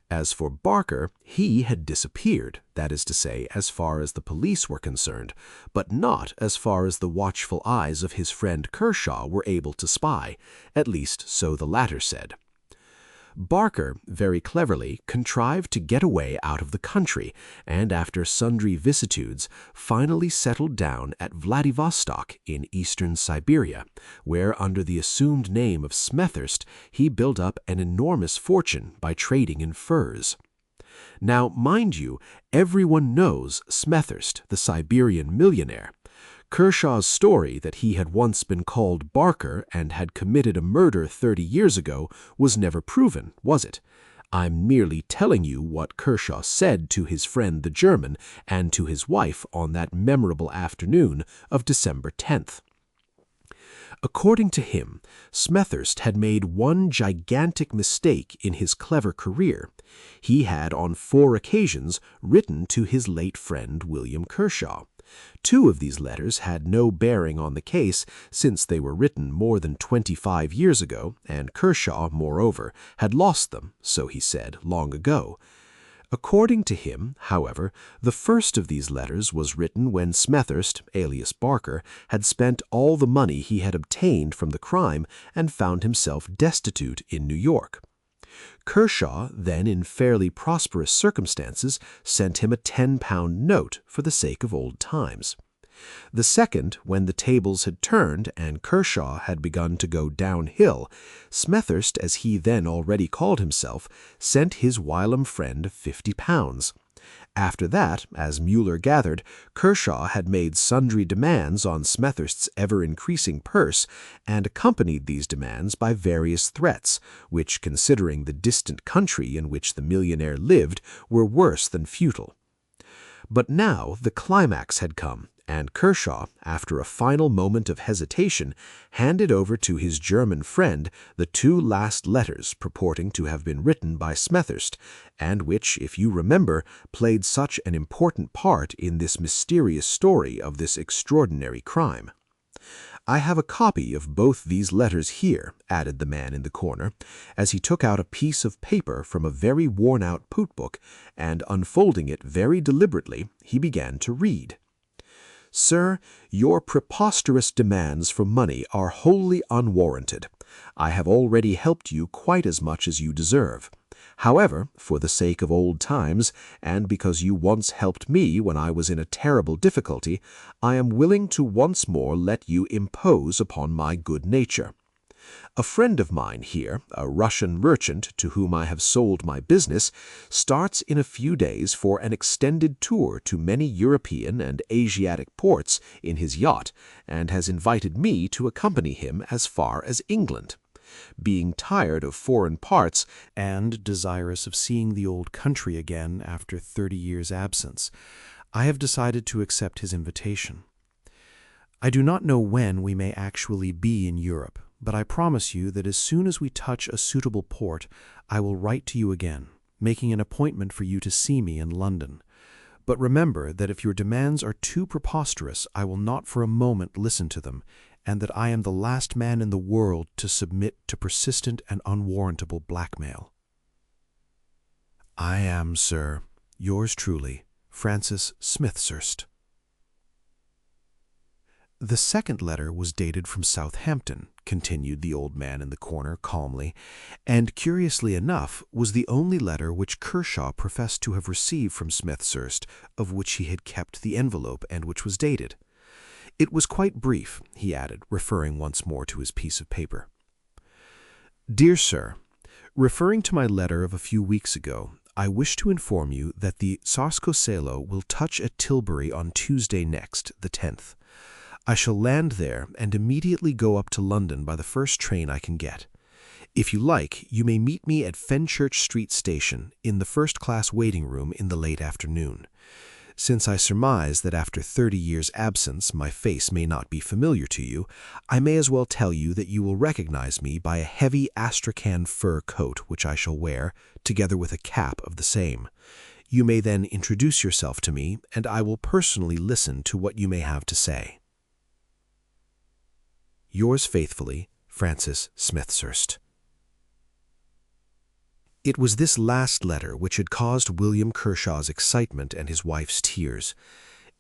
As for Barker, he had disappeared, that is to say, as far as the police were concerned, but not as far as the watchful eyes of his friend Kershaw were able to spy, at least so the latter said. Barker, very cleverly, contrived to get away out of the country, and after sundry vicissitudes, finally settled down at Vladivostok in eastern Siberia, where, under the assumed name of Smethurst, he built up an enormous fortune by trading in furs. Now, mind you, everyone knows Smethurst, the Siberian millionaire. Kershaw's story that he had once been called Barker and had committed a murder 30 years ago was never proven, was it? I'm merely telling you what Kershaw said to his friend the German and to his wife on that memorable afternoon of December 10th. According to him, Smethurst had made one gigantic mistake in his clever career. He had on 4 occasions written to his late friend William Kershaw. 2 of these letters had no bearing on the case, since they were written more than 25 years ago, and Kershaw, moreover, had lost them, so he said, long ago. According to him, however, the first of these letters was written when Smethurst, alias Barker, had spent all the money he had obtained from the crime and found himself destitute in New York. Kershaw, then in fairly prosperous circumstances, sent him a £10 note for the sake of old times. The second, when the tables had turned and Kershaw had begun to go downhill, Smethurst, as he then already called himself, sent his whilom friend £50. After that, as Mueller gathered, Kershaw had made sundry demands on Smethurst's ever-increasing purse and accompanied these demands by various threats, which, considering the distant country in which the millionaire lived, were worse than futile. But now the climax had come, and Kershaw, after a final moment of hesitation, handed over to his German friend the 2 last letters purporting to have been written by Smethurst, and which, if you remember, played such an important part in this mysterious story of this extraordinary crime. "I have a copy of both these letters here," added the man in the corner, as he took out a piece of paper from a very worn-out poot-book, and, unfolding it very deliberately, he began to read. "Sir, your preposterous demands for money are wholly unwarranted. I have already helped you quite as much as you deserve. However, for the sake of old times, and because you once helped me when I was in a terrible difficulty, I am willing to once more let you impose upon my good nature. A friend of mine here, a Russian merchant to whom I have sold my business, starts in a few days for an extended tour to many European and Asiatic ports in his yacht, and has invited me to accompany him as far as England. Being tired of foreign parts and desirous of seeing the old country again after 30 years' absence, I have decided to accept his invitation. I do not know when we may actually be in Europe, but I promise you that as soon as we touch a suitable port, I will write to you again, making an appointment for you to see me in London. But remember that if your demands are too preposterous, I will not for a moment listen to them, and that I am the last man in the world to submit to persistent and unwarrantable blackmail. I am, sir, yours truly, Francis Smethurst." "The second letter was dated from Southampton," continued the old man in the corner calmly, "and, curiously enough, was the only letter which Kershaw professed to have received from Smethurst, of which he had kept the envelope and which was dated. It was quite brief," he added, referring once more to his piece of paper. "Dear Sir, referring to my letter of a few weeks ago, I wish to inform you that the Sascosello will touch at Tilbury on Tuesday next, the 10th. I shall land there and immediately go up to London by the first train I can get. If you like, you may meet me at Fenchurch Street Station in the first-class waiting room in the late afternoon. Since I surmise that after 30 years' absence my face may not be familiar to you, I may as well tell you that you will recognize me by a heavy astrakhan fur coat which I shall wear, together with a cap of the same. You may then introduce yourself to me, and I will personally listen to what you may have to say. Yours faithfully, Francis Smethurst." It was this last letter which had caused William Kershaw's excitement and his wife's tears.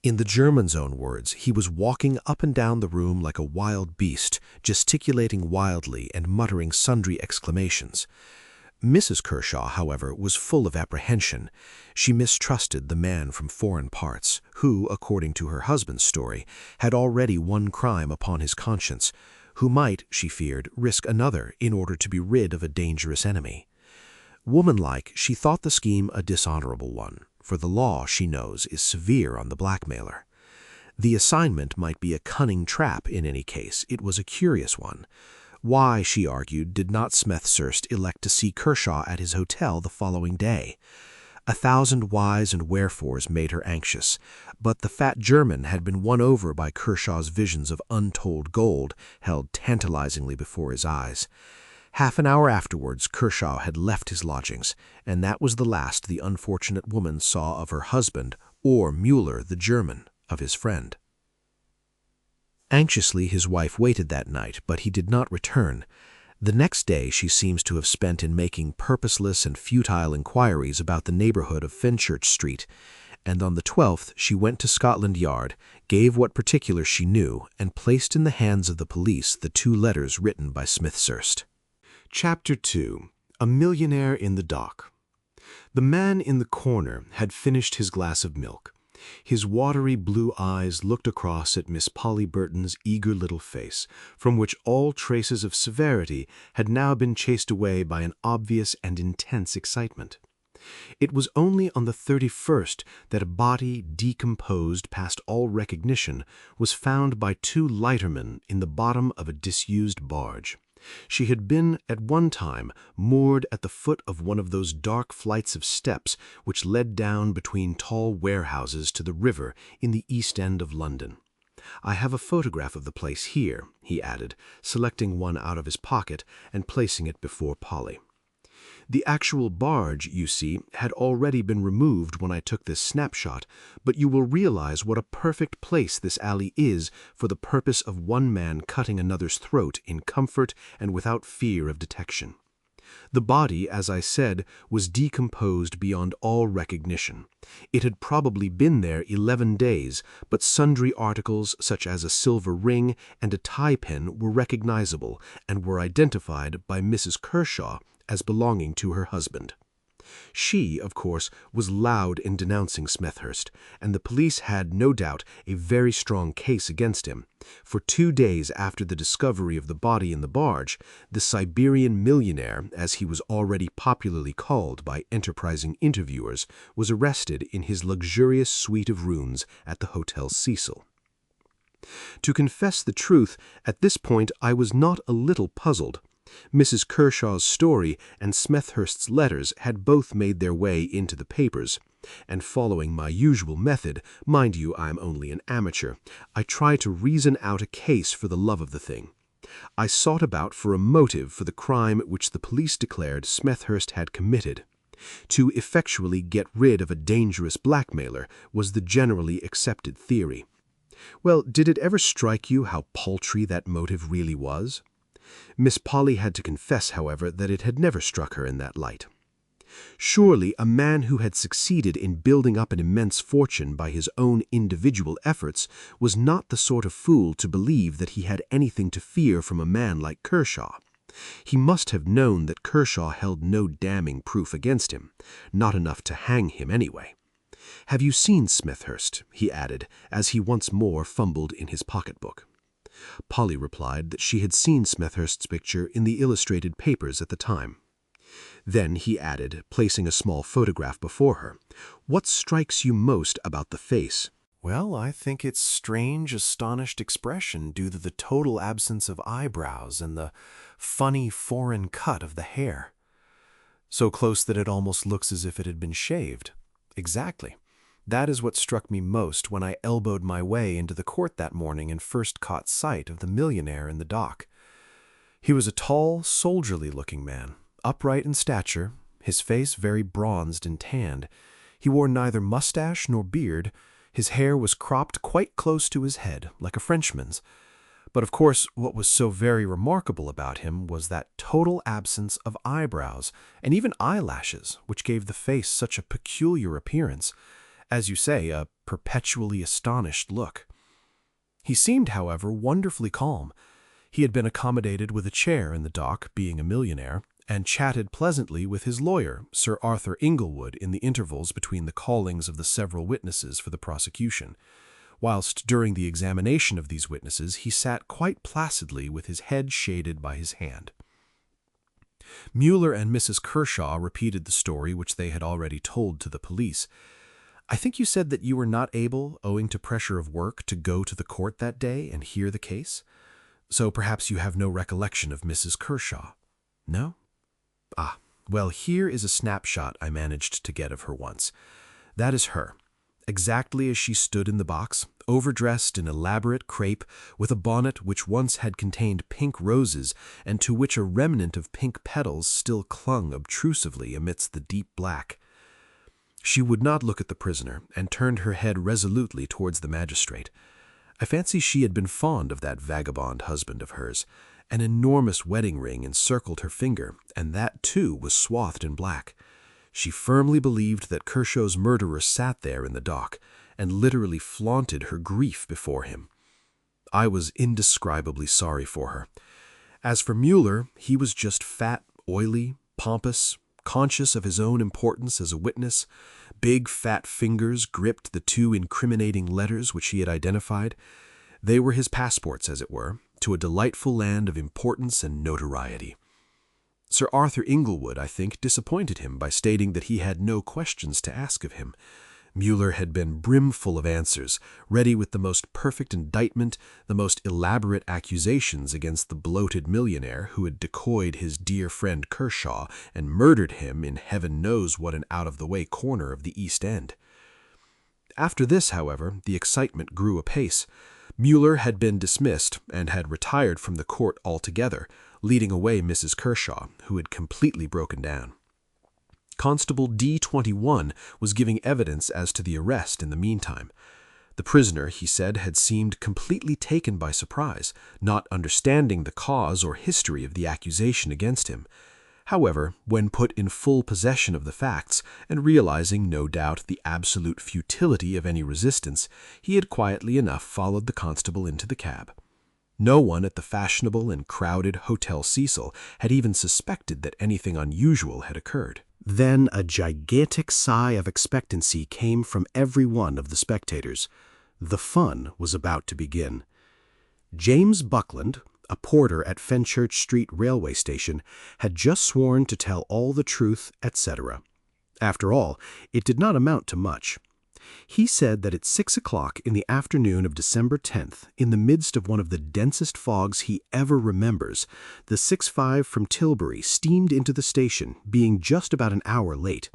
In the German's own words, he was walking up and down the room like a wild beast, gesticulating wildly and muttering sundry exclamations. Mrs. Kershaw, however, was full of apprehension. She mistrusted the man from foreign parts, who, according to her husband's story, had already one crime upon his conscience, who might, she feared, risk another in order to be rid of a dangerous enemy. Womanlike, she thought the scheme a dishonorable one, for the law, she knows, is severe on the blackmailer. The assignment might be a cunning trap in any case. It was a curious one. Why, she argued, did not Smethurst elect to see Kershaw at his hotel the following day? 1,000 whys and wherefores made her anxious, but the fat German had been won over by Kershaw's visions of untold gold held tantalizingly before his eyes. Half an hour afterwards Kershaw had left his lodgings, and that was the last the unfortunate woman saw of her husband, or Mueller the German, of his friend. Anxiously his wife waited that night, but he did not return. The next day she seems to have spent in making purposeless and futile inquiries about the neighborhood of Fenchurch Street, and on the 12th she went to Scotland Yard, gave what particulars she knew, and placed in the hands of the police the 2 letters written by Smethurst. Chapter 2. A Millionaire in the Dock. The man in the corner had finished his glass of milk. His watery blue eyes looked across at Miss Polly Burton's eager little face, from which all traces of severity had now been chased away by an obvious and intense excitement. It was only on the 31st that a body decomposed past all recognition was found by two lightermen in the bottom of a disused barge. She had been, at one time, moored at the foot of one of those dark flights of steps which led down between tall warehouses to the river in the East End of London. I have a photograph of the place here, he added, selecting one out of his pocket and placing it before Polly. The actual barge, you see, had already been removed when I took this snapshot, but you will realize what a perfect place this alley is for the purpose of one man cutting another's throat in comfort and without fear of detection. The body, as I said, was decomposed beyond all recognition. It had probably been there 11 days, but sundry articles such as a silver ring and a tie pin were recognizable and were identified by Mrs. Kershaw as belonging to her husband. She, of course, was loud in denouncing Smethurst, and the police had, no doubt, a very strong case against him. For 2 days after the discovery of the body in the barge, the Siberian millionaire, as he was already popularly called by enterprising interviewers, was arrested in his luxurious suite of rooms at the Hotel Cecil. To confess the truth, at this point I was not a little puzzled. Mrs. Kershaw's story and Smethurst's letters had both made their way into the papers, and following my usual method, mind you, I am only an amateur, I tried to reason out a case for the love of the thing. I sought about for a motive for the crime which the police declared Smethurst had committed. To effectually get rid of a dangerous blackmailer was the generally accepted theory. Well, did it ever strike you how paltry that motive really was? Miss Polly had to confess, however, that it had never struck her in that light. Surely a man who had succeeded in building up an immense fortune by his own individual efforts was not the sort of fool to believe that he had anything to fear from a man like Kershaw. He must have known that Kershaw held no damning proof against him, not enough to hang him anyway. "Have you seen Smethurst?" he added, as he once more fumbled in his pocketbook. Polly replied that she had seen Smethurst's picture in the illustrated papers at the time. Then he added, placing a small photograph before her, "What strikes you most about the face?" "Well, I think its strange, astonished expression due to the total absence of eyebrows and the funny, foreign cut of the hair. So close that it almost looks as if it had been shaved. Exactly. That is what struck me most when I elbowed my way into the court that morning and first caught sight of the millionaire in the dock. He was a tall, soldierly-looking man, upright in stature, his face very bronzed and tanned. He wore neither mustache nor beard. His hair was cropped quite close to his head, like a Frenchman's. But of course, what was so very remarkable about him was that total absence of eyebrows and even eyelashes, which gave the face such a peculiar appearance. As you say, a perpetually astonished look. He seemed, however, wonderfully calm. He had been accommodated with a chair in the dock, being a millionaire, and chatted pleasantly with his lawyer, Sir Arthur Inglewood, in the intervals between the callings of the several witnesses for the prosecution, whilst during the examination of these witnesses he sat quite placidly with his head shaded by his hand. Mueller and Mrs. Kershaw repeated the story which they had already told to the police. "I think you said that you were not able, owing to pressure of work, to go to the court that day and hear the case? So perhaps you have no recollection of Mrs. Kershaw? No? Ah, well, here is a snapshot I managed to get of her once. That is her, exactly as she stood in the box, overdressed in elaborate crepe, with a bonnet which once had contained pink roses and to which a remnant of pink petals still clung obtrusively amidst the deep black. She would not look at the prisoner, and turned her head resolutely towards the magistrate. I fancy she had been fond of that vagabond husband of hers. An enormous wedding ring encircled her finger, and that, too, was swathed in black. She firmly believed that Kershaw's murderer sat there in the dock, and literally flaunted her grief before him. I was indescribably sorry for her. As for Mueller, he was just fat, oily, pompous, conscious of his own importance as a witness. Big, fat fingers gripped the 2 incriminating letters which he had identified. They were his passports, as it were, to a delightful land of importance and notoriety. Sir Arthur Inglewood, I think, disappointed him by stating that he had no questions to ask of him. Mueller had been brimful of answers, ready with the most perfect indictment, the most elaborate accusations against the bloated millionaire who had decoyed his dear friend Kershaw and murdered him in heaven knows what an out-of-the-way corner of the East End. After this, however, the excitement grew apace. Mueller had been dismissed and had retired from the court altogether, leading away Mrs. Kershaw, who had completely broken down. Constable D21 was giving evidence as to the arrest in the meantime. The prisoner, he said, had seemed completely taken by surprise, not understanding the cause or history of the accusation against him. However, when put in full possession of the facts, and realizing, no doubt, the absolute futility of any resistance, he had quietly enough followed the constable into the cab. No one at the fashionable and crowded Hotel Cecil had even suspected that anything unusual had occurred. Then a gigantic sigh of expectancy came from every one of the spectators. The fun was about to begin. James Buckland, a porter at Fenchurch Street Railway Station, had just sworn to tell all the truth, etc. After all, it did not amount to much. He said that at 6 o'clock in the afternoon of December 10th, in the midst of one of the densest fogs he ever remembers, the 6.5 from Tilbury steamed into the station, being just about an hour late.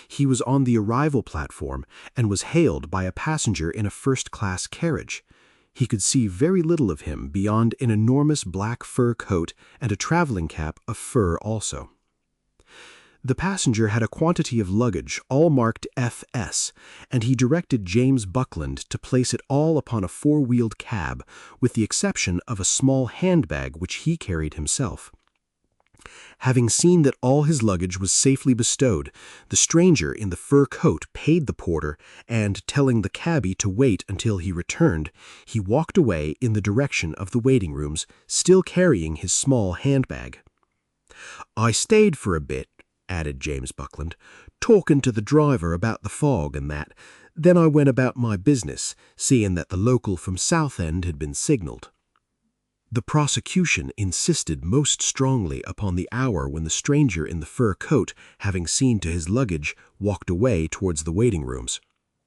He was on the arrival platform and was hailed by a passenger in a first-class carriage. He could see very little of him beyond an enormous black fur coat and a traveling cap of fur also. The passenger had a quantity of luggage, all marked F.S., and he directed James Buckland to place it all upon a four-wheeled cab, with the exception of a small handbag which he carried himself. Having seen that all his luggage was safely bestowed, the stranger in the fur coat paid the porter, and, telling the cabby to wait until he returned, he walked away in the direction of the waiting rooms, still carrying his small handbag. "I stayed for a bit," added James Buckland, "talking to the driver about the fog and that. Then I went about my business, seeing that the local from Southend had been signalled." The prosecution insisted most strongly upon the hour when the stranger in the fur coat, having seen to his luggage, walked away towards the waiting rooms.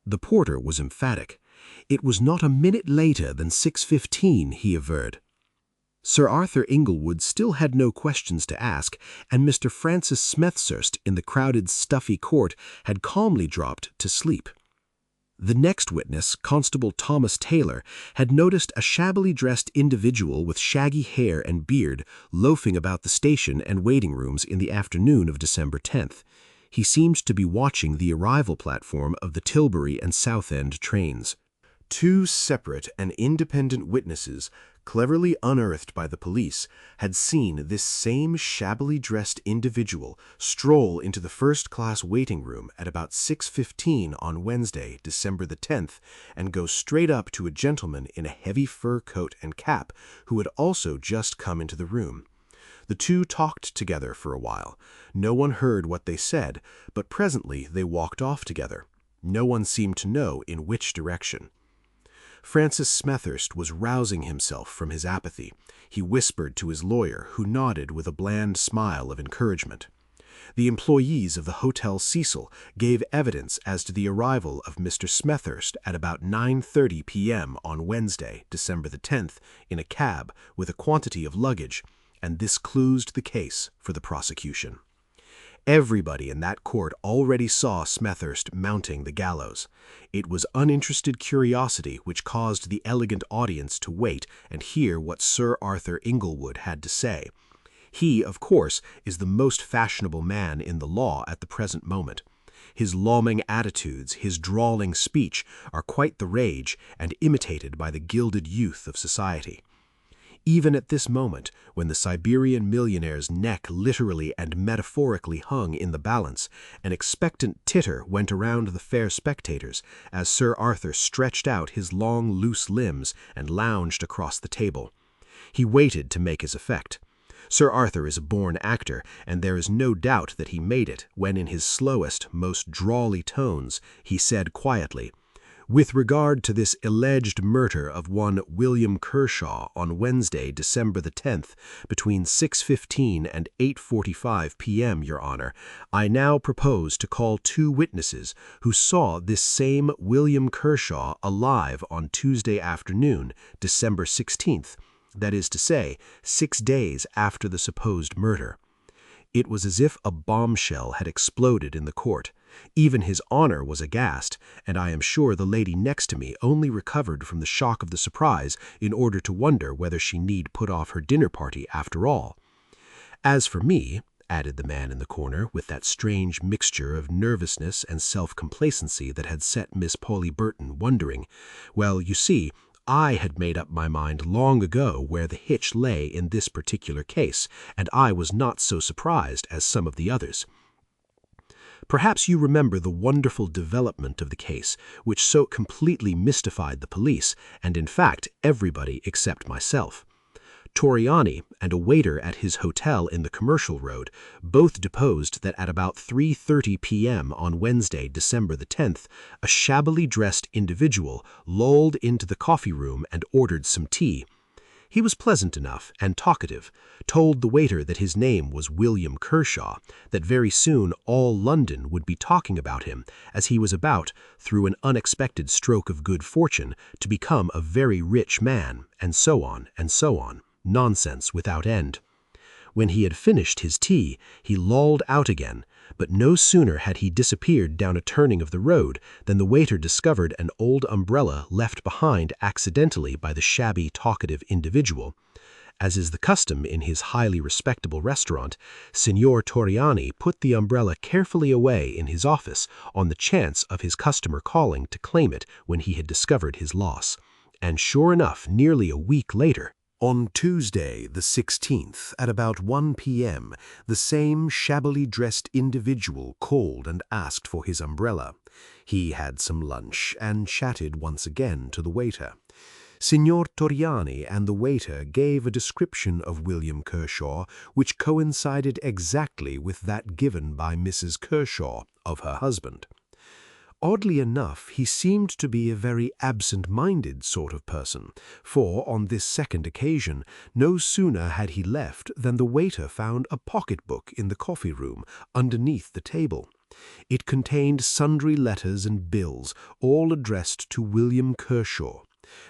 The porter was emphatic. It was not a minute later than 6:15, he averred. Sir Arthur Inglewood still had no questions to ask, and Mr. Francis Smethurst in the crowded, stuffy court had calmly dropped to sleep. The next witness, Constable Thomas Taylor, had noticed a shabbily dressed individual with shaggy hair and beard loafing about the station and waiting rooms in the afternoon of December 10th. He seemed to be watching the arrival platform of the Tilbury and Southend trains. Two separate and independent witnesses, cleverly unearthed by the police, had seen this same shabbily dressed individual stroll into the first-class waiting room at about 6:15 on Wednesday, December the 10th, and go straight up to a gentleman in a heavy fur coat and cap who had also just come into the room. The two talked together for a while. No one heard what they said, but presently they walked off together. No one seemed to know in which direction. Francis Smethurst was rousing himself from his apathy. He whispered to his lawyer, who nodded with a bland smile of encouragement. The employees of the Hotel Cecil gave evidence as to the arrival of Mr. Smethurst at about 9:30 p.m. on Wednesday, December the 10th, in a cab with a quantity of luggage, and this closed the case for the prosecution. Everybody in that court already saw Smethurst mounting the gallows. It was uninterested curiosity which caused the elegant audience to wait and hear what Sir Arthur Inglewood had to say. He, of course, is the most fashionable man in the law at the present moment. His lolling attitudes, his drawling speech, are quite the rage and imitated by the gilded youth of society. Even at this moment, when the Siberian millionaire's neck literally and metaphorically hung in the balance, an expectant titter went around the fair spectators as Sir Arthur stretched out his long, loose limbs and lounged across the table. He waited to make his effect. Sir Arthur is a born actor, and there is no doubt that he made it when in his slowest, most drawly tones he said quietly, With regard to this alleged murder of one William Kershaw on Wednesday, December the 10th, between 6:15 and 8:45 p.m., Your Honor, I now propose to call 2 witnesses who saw this same William Kershaw alive on Tuesday afternoon, December 16th, that is to say, 6 days after the supposed murder. It was as if a bombshell had exploded in the court. Even His Honor was aghast, and I am sure the lady next to me only recovered from the shock of the surprise in order to wonder whether she need put off her dinner party after all. As for me, added the man in the corner, with that strange mixture of nervousness and self-complacency that had set Miss Polly Burton wondering, well, you see, I had made up my mind long ago where the hitch lay in this particular case, and I was not so surprised as some of the others. Perhaps you remember the wonderful development of the case, which so completely mystified the police, and in fact everybody except myself. Torriani and a waiter at his hotel in the Commercial Road both deposed that at about 3:30 p.m. on Wednesday, December the 10th, a shabbily dressed individual lolled into the coffee room and ordered some tea. He was pleasant enough and talkative, told the waiter that his name was William Kershaw, that very soon all London would be talking about him, as he was about, through an unexpected stroke of good fortune, to become a very rich man, and so on, and so on. Nonsense without end. When he had finished his tea, he lolled out again, but no sooner had he disappeared down a turning of the road than the waiter discovered an old umbrella left behind accidentally by the shabby, talkative individual. As is the custom in his highly respectable restaurant, Signor Torriani put the umbrella carefully away in his office on the chance of his customer calling to claim it when he had discovered his loss. And sure enough, nearly a week later, on Tuesday, the 16th, at about 1 p.m., the same shabbily dressed individual called and asked for his umbrella. He had some lunch and chatted once again to the waiter. Signor Torriani and the waiter gave a description of William Kershaw which coincided exactly with that given by Mrs. Kershaw of her husband. Oddly enough, he seemed to be a very absent-minded sort of person, for on this second occasion, no sooner had he left than the waiter found a pocket-book in the coffee-room underneath the table. It contained sundry letters and bills, all addressed to William Kershaw.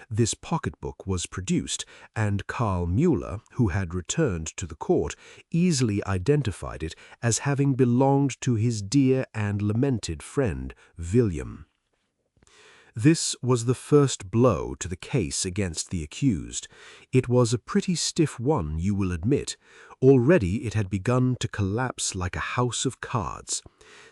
This pocketbook was produced, and Karl Müller, who had returned to the court, easily identified it as having belonged to his dear and lamented friend, William. This was the first blow to the case against the accused. It was a pretty stiff one, you will admit. Already it had begun to collapse like a house of cards.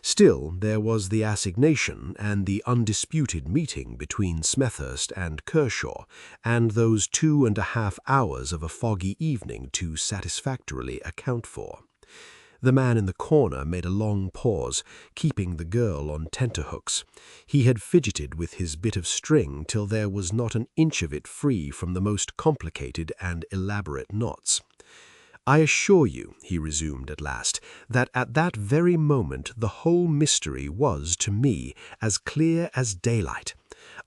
Still, there was the assignation and the undisputed meeting between Smethurst and Kershaw, and those 2.5 hours of a foggy evening to satisfactorily account for. The man in the corner made a long pause, keeping the girl on tenterhooks. He had fidgeted with his bit of string till there was not an inch of it free from the most complicated and elaborate knots. "I assure you," he resumed at last, "that at that very moment the whole mystery was, to me, as clear as daylight.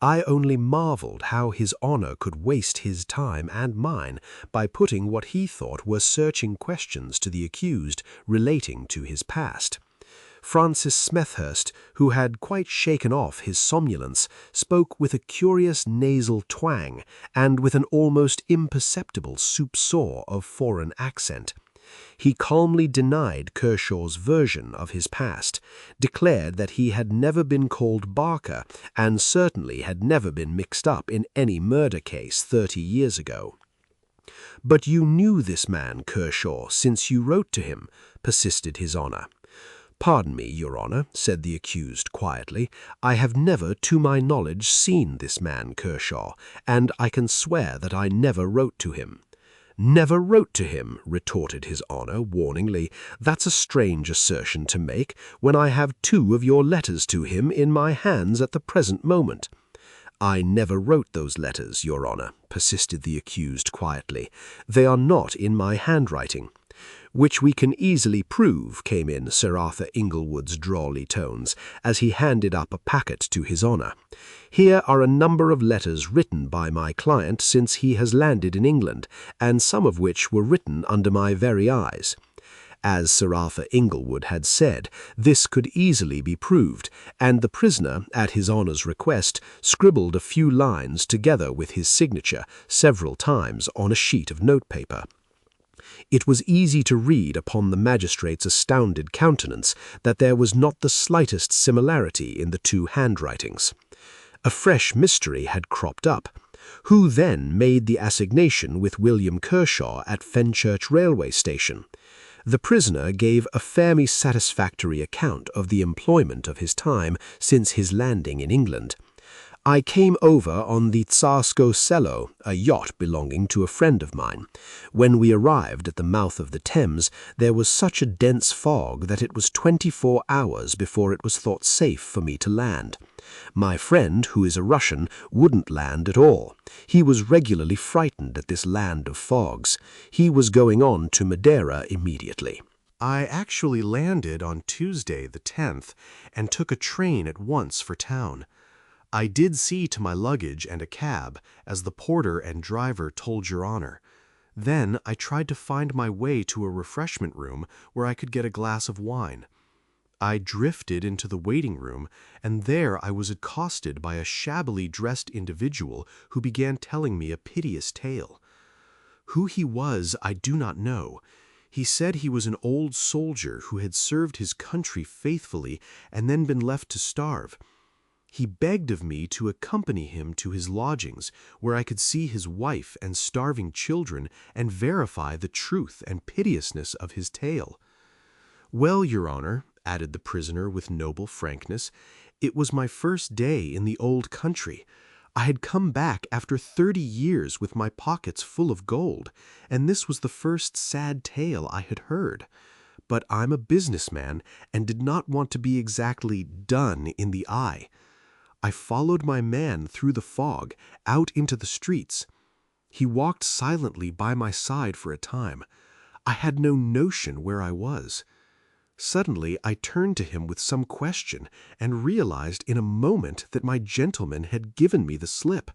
I only marveled how His Honor could waste his time and mine by putting what he thought were searching questions to the accused relating to his past. Francis Smethurst, who had quite shaken off his somnolence, spoke with a curious nasal twang and with an almost imperceptible soupçon of foreign accent. He calmly denied Kershaw's version of his past, declared that he had never been called Barker, and certainly had never been mixed up in any murder case 30 years ago. "But you knew this man Kershaw since you wrote to him," persisted His Honor. "Pardon me, Your Honor," said the accused quietly, "I have never, to my knowledge, seen this man Kershaw, and I can swear that I never wrote to him." "Never wrote to him," retorted His Honor warningly. "That's a strange assertion to make, when I have 2 of your letters to him in my hands at the present moment." "I never wrote those letters, Your Honor," persisted the accused quietly. "They are not in my handwriting. "Which we can easily prove," came in Sir Arthur Inglewood's drawly tones, as he handed up a packet to His Honour. "Here are a number of letters written by my client since he has landed in England, and some of which were written under my very eyes." As Sir Arthur Inglewood had said, this could easily be proved, and the prisoner, at His Honour's request, scribbled a few lines together with his signature several times on a sheet of notepaper. It was easy to read upon the magistrate's astounded countenance that there was not the slightest similarity in the two handwritings. A fresh mystery had cropped up. Who then made the assignation with William Kershaw at Fenchurch railway station? The prisoner gave a fairly satisfactory account of the employment of his time since his landing in England. "I came over on the Tsarsko Selo, a yacht belonging to a friend of mine. When we arrived at the mouth of the Thames, there was such a dense fog that it was 24 hours before it was thought safe for me to land. My friend, who is a Russian, wouldn't land at all. He was regularly frightened at this land of fogs. He was going on to Madeira immediately. I actually landed on Tuesday the 10th and took a train at once for town. I did see to my luggage and a cab, as the porter and driver told Your Honor. Then I tried to find my way to a refreshment room where I could get a glass of wine. I drifted into the waiting room, and there I was accosted by a shabbily dressed individual who began telling me a piteous tale. Who he was I do not know. He said he was an old soldier who had served his country faithfully and then been left to starve. He begged of me to accompany him to his lodgings, where I could see his wife and starving children and verify the truth and piteousness of his tale. Well, Your Honor, added the prisoner with noble frankness, it was my first day in the old country. I had come back after 30 years with my pockets full of gold, and this was the first sad tale I had heard. But I'm a businessman and did not want to be exactly done in the eye. I followed my man through the fog, out into the streets. He walked silently by my side for a time. I had no notion where I was. Suddenly I turned to him with some question and realized in a moment that my gentleman had given me the slip.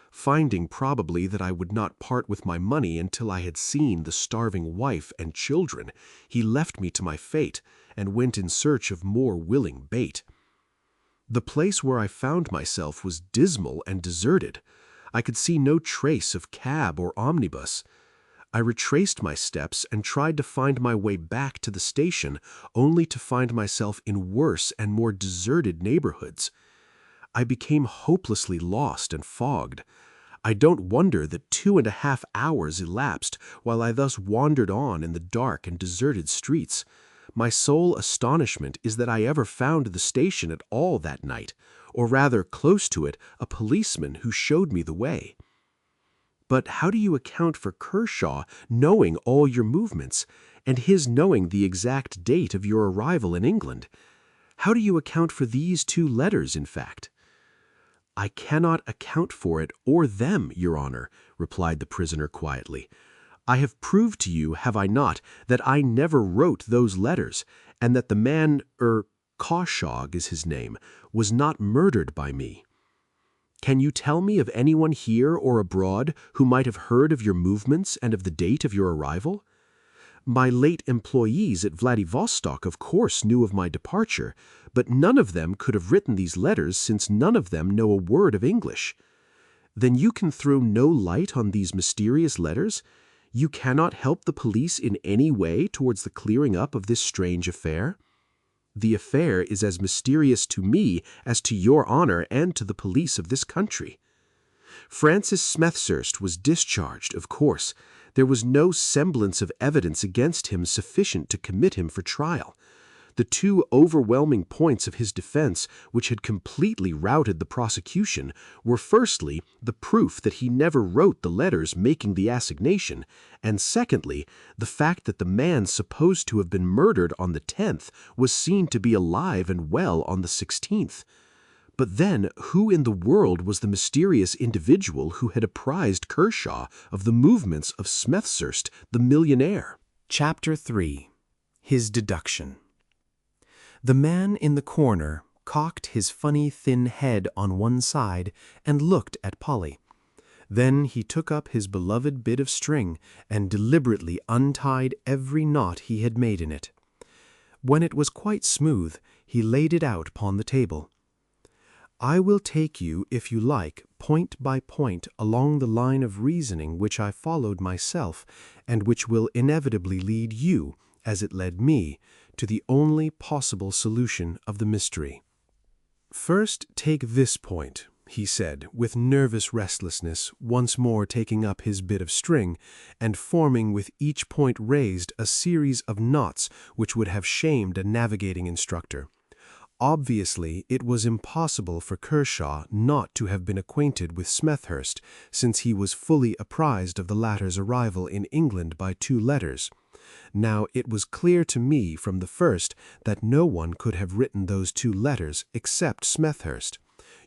Finding probably that I would not part with my money until I had seen the starving wife and children, he left me to my fate and went in search of more willing bait. The place where I found myself was dismal and deserted. I could see no trace of cab or omnibus. I retraced my steps and tried to find my way back to the station, only to find myself in worse and more deserted neighborhoods. I became hopelessly lost and fogged. I don't wonder that 2.5 hours elapsed while I thus wandered on in the dark and deserted streets. My sole astonishment is that I ever found the station at all that night, or rather close to it a policeman who showed me the way. But how do you account for Kershaw knowing all your movements, and his knowing the exact date of your arrival in England? How do you account for these 2 letters, in fact? I cannot account for it or them, Your Honor, replied the prisoner quietly. I have proved to you, have I not, that I never wrote those letters, and that the man, Kershaw is his name, was not murdered by me. Can you tell me of anyone here or abroad who might have heard of your movements and of the date of your arrival? My late employees at Vladivostok of course knew of my departure, but none of them could have written these letters since none of them know a word of English. Then you can throw no light on these mysterious letters? You cannot help the police in any way towards the clearing up of this strange affair? The affair is as mysterious to me as to Your Honor and to the police of this country. Francis Smethurst was discharged, of course. There was no semblance of evidence against him sufficient to commit him for trial. The 2 overwhelming points of his defense, which had completely routed the prosecution, were firstly, the proof that he never wrote the letters making the assignation, and secondly, the fact that the man supposed to have been murdered on the 10th was seen to be alive and well on the 16th. But then, who in the world was the mysterious individual who had apprised Kershaw of the movements of Smethurst, the millionaire? Chapter 3. His Deduction. The man in the corner cocked his funny thin head on one side and looked at Polly. Then he took up his beloved bit of string and deliberately untied every knot he had made in it. When it was quite smooth, he laid it out upon the table. "I will take you, if you like, point by point along the line of reasoning which I followed myself, and which will inevitably lead you, as it led me, to the only possible solution of the mystery. First take this point," he said, with nervous restlessness, once more taking up his bit of string, and forming with each point raised a series of knots which would have shamed a navigating instructor. Obviously, it was impossible for Kershaw not to have been acquainted with Smethurst, since he was fully apprised of the latter's arrival in England by 2 letters. Now, it was clear to me from the first that no one could have written those 2 letters except Smethurst.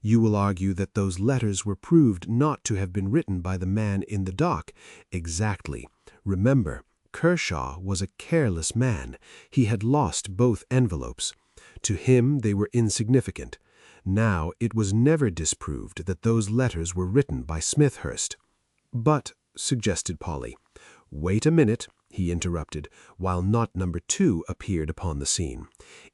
You will argue that those letters were proved not to have been written by the man in the dock. Exactly. Remember, Kershaw was a careless man. He had lost both envelopes. To him they were insignificant. Now it was never disproved that those letters were written by Smethurst. "But," suggested Polly. "Wait a minute," he interrupted, while knot number 2 appeared upon the scene.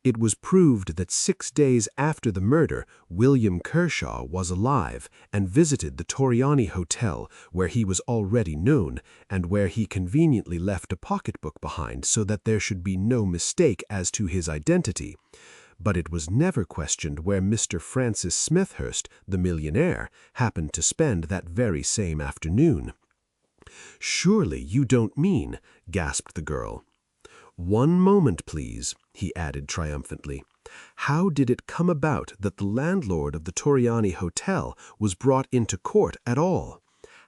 "It was proved that 6 days after the murder, William Kershaw was alive and visited the Torriani Hotel, where he was already known, and where he conveniently left a pocketbook behind so that there should be no mistake as to his identity. But it was never questioned where Mr. Francis Smethurst, the millionaire, happened to spend that very same afternoon." "Surely you don't mean," gasped the girl. "One moment, please," he added triumphantly. "How did it come about that the landlord of the Torriani Hotel was brought into court at all?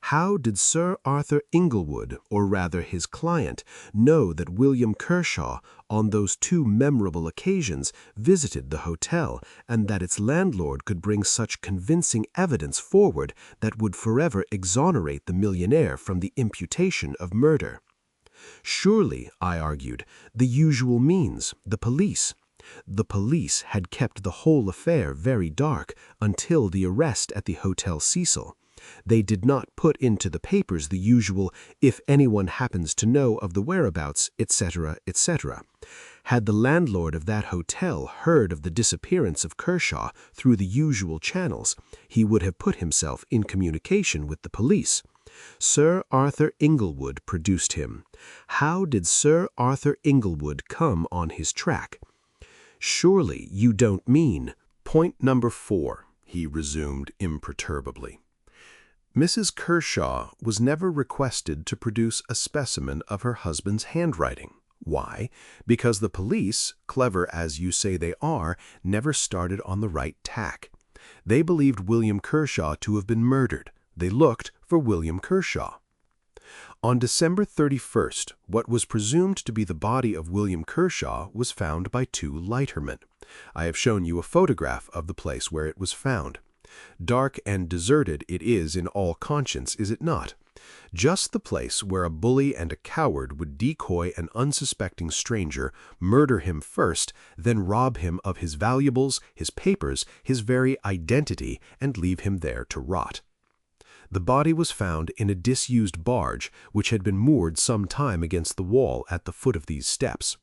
How did Sir Arthur Inglewood, or rather his client, know that William Kershaw, on those 2 memorable occasions, visited the hotel, and that its landlord could bring such convincing evidence forward that would forever exonerate the millionaire from the imputation of murder? Surely, I argued, the usual means, the police. The police had kept the whole affair very dark until the arrest at the Hotel Cecil. They did not put into the papers the usual, 'if anyone happens to know of the whereabouts,' etc., etc. Had the landlord of that hotel heard of the disappearance of Kershaw through the usual channels, he would have put himself in communication with the police. Sir Arthur Inglewood produced him. How did Sir Arthur Inglewood come on his track? Surely you don't mean—" "Point number 4, he resumed imperturbably. "Mrs. Kershaw was never requested to produce a specimen of her husband's handwriting. Why? Because the police, clever as you say they are, never started on the right tack. They believed William Kershaw to have been murdered. They looked for William Kershaw. On December 31st, what was presumed to be the body of William Kershaw was found by 2 lightermen. I have shown you a photograph of the place where it was found. Dark and deserted it is in all conscience, is it not? Just the place where a bully and a coward would decoy an unsuspecting stranger, murder him first, then rob him of his valuables, his papers, his very identity, and leave him there to rot. The body was found in a disused barge, which had been moored some time against the wall at the foot of these steps.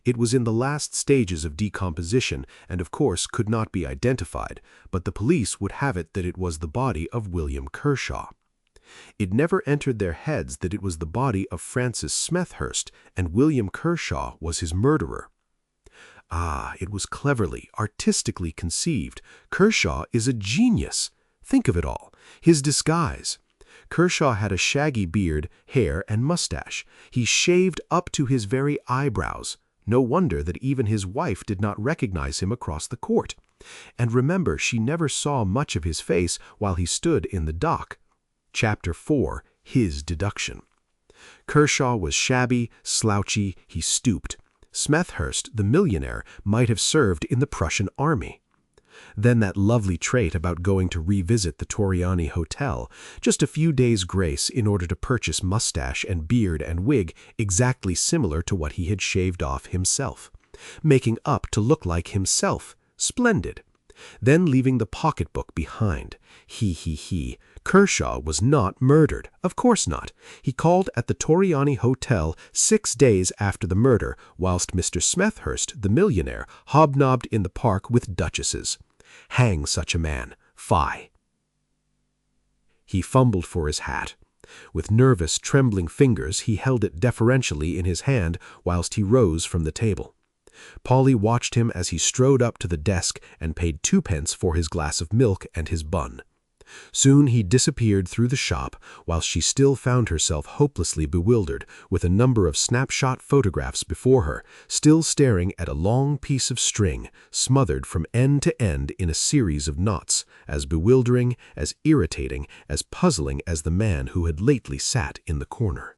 It was in the last stages of decomposition and of course could not be identified, but the police would have it that it was the body of William Kershaw. It never entered their heads that it was the body of Francis Smethurst, and William Kershaw was his murderer. Ah, it was cleverly, artistically conceived. Kershaw is a genius. Think of it all. His disguise. Kershaw had a shaggy beard, hair, and mustache. He shaved up to his very eyebrows. No wonder that even his wife did not recognize him across the court. And remember, she never saw much of his face while he stood in the dock. Chapter 4. His Deduction. Kershaw was shabby, slouchy, he stooped. Smethurst, the millionaire, might have served in the Prussian army. Then that lovely trait about going to revisit the Torriani Hotel, just a few days' grace in order to purchase mustache and beard and wig exactly similar to what he had shaved off himself. Making up to look like himself. Splendid. Then leaving the pocketbook behind. He. Kershaw was not murdered. Of course not. He called at the Torriani Hotel 6 days after the murder, whilst Mr. Smethurst, the millionaire, hobnobbed in the park with duchesses. Hang such a man. Fie. He fumbled for his hat. With nervous, trembling fingers, he held it deferentially in his hand whilst he rose from the table. Polly watched him as he strode up to the desk and paid 2 pence for his glass of milk and his bun. Soon he disappeared through the shop, whilst she still found herself hopelessly bewildered, with a number of snapshot photographs before her, still staring at a long piece of string, smothered from end to end in a series of knots, as bewildering, as irritating, as puzzling as the man who had lately sat in the corner.